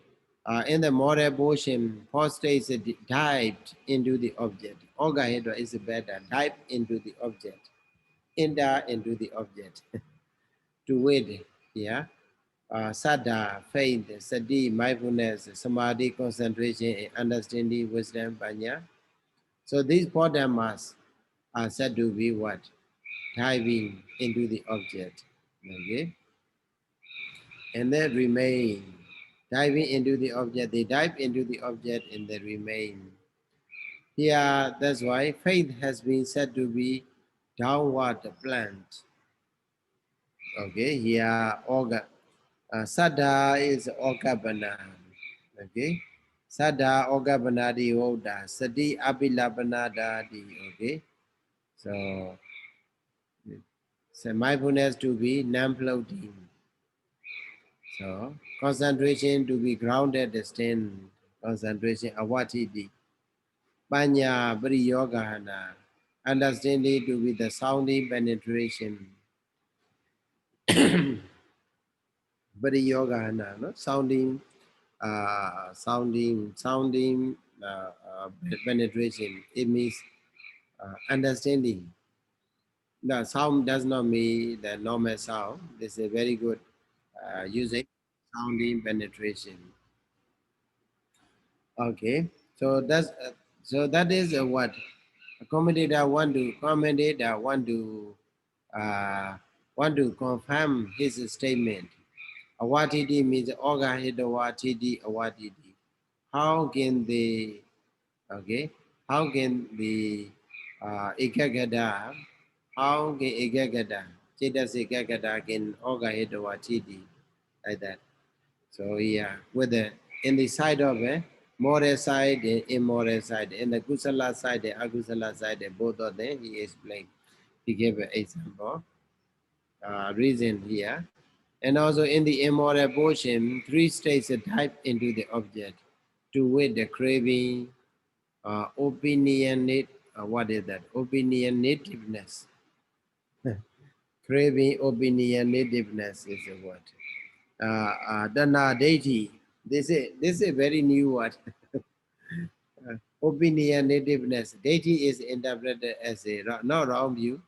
in the moral portion, first is dived into the object. Ogahedra is better, dive into the object, enter into the object. To wait, yeah. Sada, faith, sati, mindfulness, samadhi, concentration, and understanding, wisdom, panya. So these four dhammas are said to be what? Diving into the object. Okay? And then remain. Diving into the object, they dive into the object and they remain. Here, that's why faith has been said to be downward plant. Okay, here, Sada is Ogabana. Okay, Sada Ogabanadi Oda, Sadi Abilabanadadi. Okay, so, so mindfulness to be non-floating. So concentration to be grounded, stand concentration, awatidi. Panya, Bri Yogahana. Understanding to be the sounding penetration. Bri Yogahana, no? Sounding penetration. It means understanding. The sound does not mean the normal sound. This is a very good using sounding penetration. Okay, so that is what accommodator want to confirm his statement. Awatidi means oga hidawatidi awatidi. How can the okay? How can the ikagada? How can ikagada? Chetas ikagada can oga hidawatidi like that. So yeah, whether in the side of moral side, and immoral side, in the kusala side, the agusala side, both of them he explained. He gave an example, reason here. And also in the immoral portion, three states are typed into the object. To wit, the craving, opinionate, what is that? Opinionativeness. Craving, opinionativeness is a word. Dana deity. This is a very new word. Opinionativeness. Deity is interpreted as a not wrong view,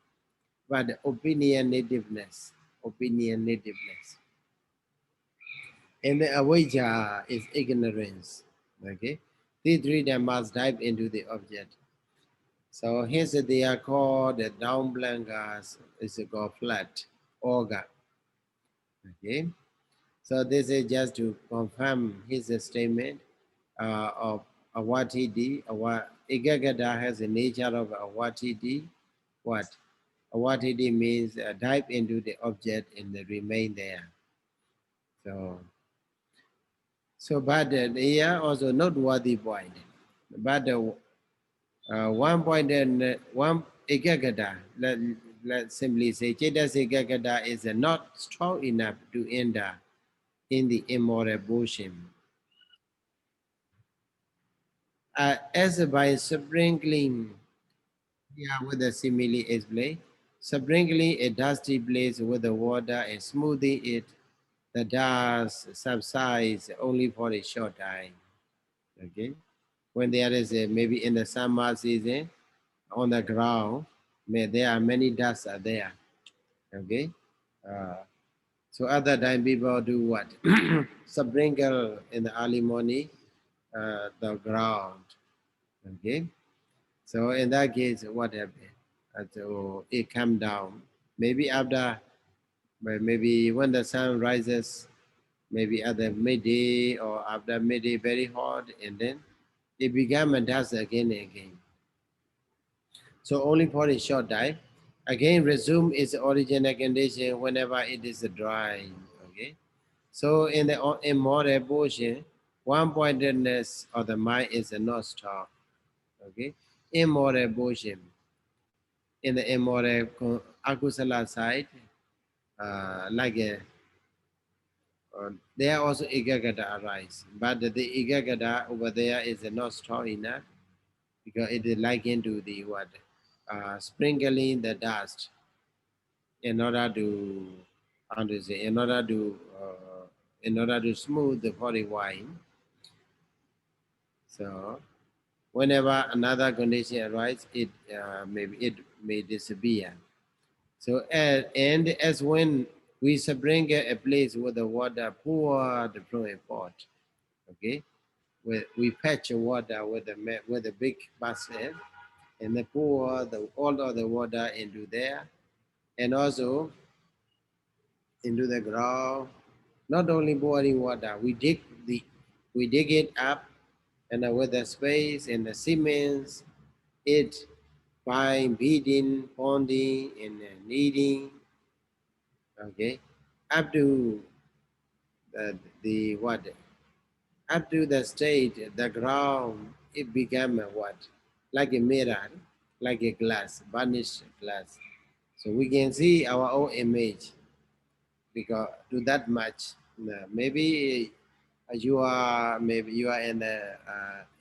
but opinionativeness. Opinionativeness. And the avijja is ignorance. Okay. These three dhammas dive into the object. So hence they are called the down blankas is called flat organ. Okay. So this is just to confirm his statement of awatidi. Igagada has the nature of awatidi. What? Awatidi means dive into the object and remain there. So So, but here also noteworthy point. But one point and one ekagata, let's simply say Chetas ekagata is not strong enough to enter in the immoral bushim. As by sprinkling, yeah, with the simile explain, sprinkling a dusty place with the water and smoothing it, the dust subsides only for a short time. Okay, when there is a, maybe in the summer season on the ground, there are many dust are there. Okay, uh, so other time people do what? Sprinkle in the early morning the ground. Okay, so in that case, what happened? So it come down. Maybe after, maybe when the sun rises, maybe at the midday or after midday very hot, and then it become a dust again and again. So only for a short time. Again, resume its original condition whenever it is dry. Okay. So in the immoral portion, one pointedness of the mind is not stop. Okay. Immoral portion. In the immoral akusala side, like a, there also igagata arise, but the igagata over there is not strong enough because it is likened to the what, sprinkling the dust in order to, how to say, in order to smooth the body wine. So whenever another condition arises, it maybe it may disappear. So and as when we sprinkle a place with the water poured from a pot, okay, we fetch water with a big basket and then pour all of the water into there and also into the ground. Not only pouring water, we dig it up and with the space and the cements, it by beating, pounding, and kneading, okay, up to the what? Up to the state, the ground, it became a what? Like a mirror, like a glass, varnished glass. So we can see our own image because to that much. Maybe maybe you are in the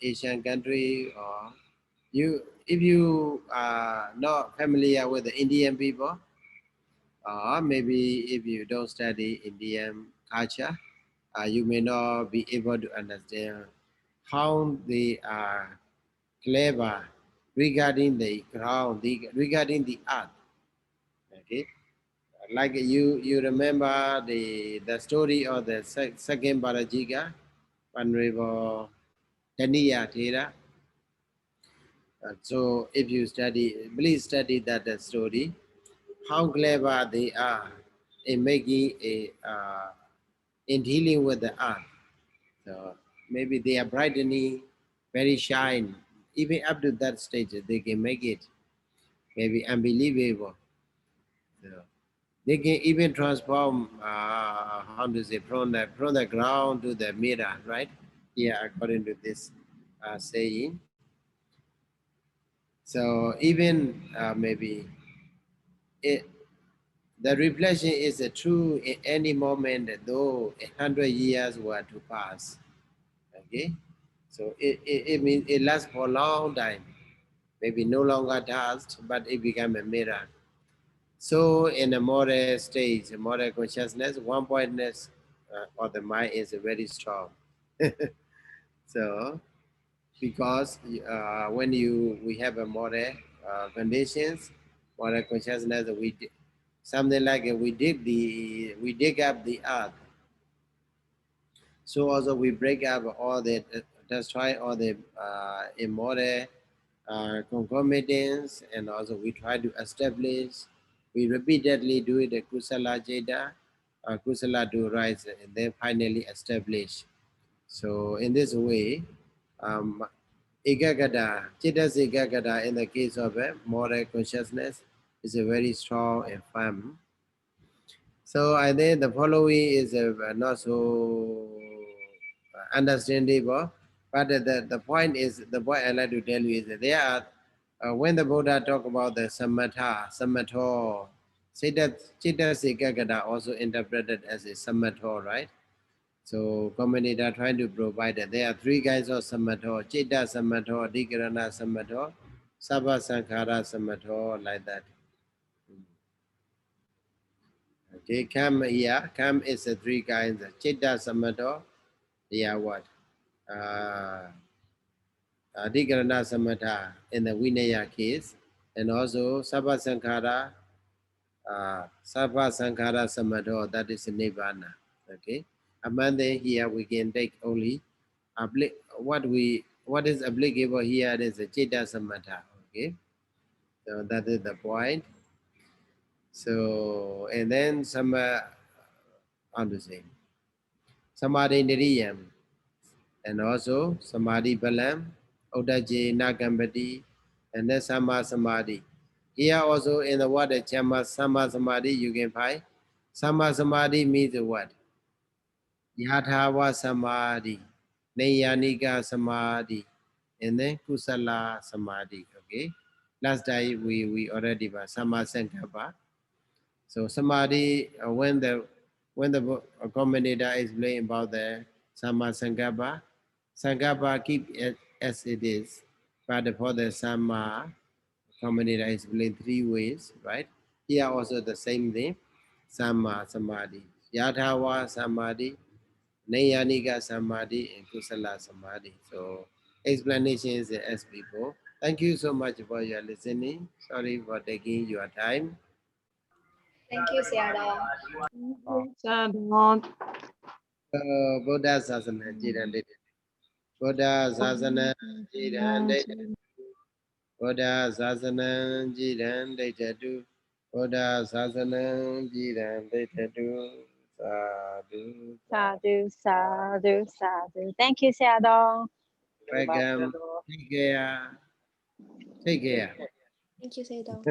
Asian country, or you if you are not familiar with the Indian people, or maybe if you don't study Indian culture, you may not be able to understand how they are clever regarding the ground, regarding the earth. Okay, like you remember the story of the second Barajiga, Venerable Taniya Thera. So if you study, please study that story. How clever they are in making a in dealing with the earth. So maybe they are brightening, very shine. Even up to that stage, they can make it maybe unbelievable. So they can even transform, how to say, from the ground to the mirror, right? Yeah, according to this saying. So even maybe it, the reflection is true in any moment, though 100 years were to pass. Okay, so it means it lasts for a long time. Maybe no longer dust, but it became a mirror. So in a moral stage, a moral consciousness, one pointness of the mind is very strong. So because when we have a moral conditions, moral consciousness, something like we dig up the earth. So also we break up all the destroy all the immoral concomitants, and also we try to establish. We repeatedly do it. The kusala jeda, kusala do rise, and then finally establish. So in this way, um, Igagada, Chidas Igagada in the case of moral consciousness is a very strong and firm. So I think the following is not so understandable. But the point is, the point I like to tell you is that there are, when the Buddha talk about the samatha, samatho, Chitta Sikagata also interpreted as a samatho, right? So commentator trying to provide that there are three kinds of samatho: Chitta samatho, Adhikarana samatho, Sabha Sankhara samatho, like that. Okay, come here. Come is the three kinds. Chitta samatho, they are what? Adhikarana samatha in the Vinaya case, and also Sabha Sankhara, samadho, that is Nibbana. Okay, among them here we can take only what is applicable here is a Chitta samatha. Okay, so that is the point. So and then some on to say Samadhi Niriyam, and also Samadhi Balam, Udaji Nagambati, and then Sama Samadhi. Here also in the word Sama Samadhi you can find. Sama Samadhi means what? Yathawa Samadhi, Nayanika Samadhi, and then Kusala Samadhi. Okay. Last time we already were Sama Sankappa. So Samadhi, when the commentator is explaining about the Sama Sankappa, Sankappa keep it as it is, but for the Sama commentator is explained three ways, right? Here also the same thing, Sama Samadhi, Yathawa Samadhi, Nayanika Samadhi, and Kusala Samadhi. So explanation is as before. Thank you so much for your listening. Sorry for taking your time. Thank you, Sayadaw. Buddha Sasana Jirande. Buddha Sasana Jirande. Buddha Sasana Jirande Tatu. Buddha Sasana Jirande Tatu. Sadhu. Sadhu, sadhu, sadhu. Thank you, Sayadaw. Welcome. Take care. Take care. Thank you, Sayadaw.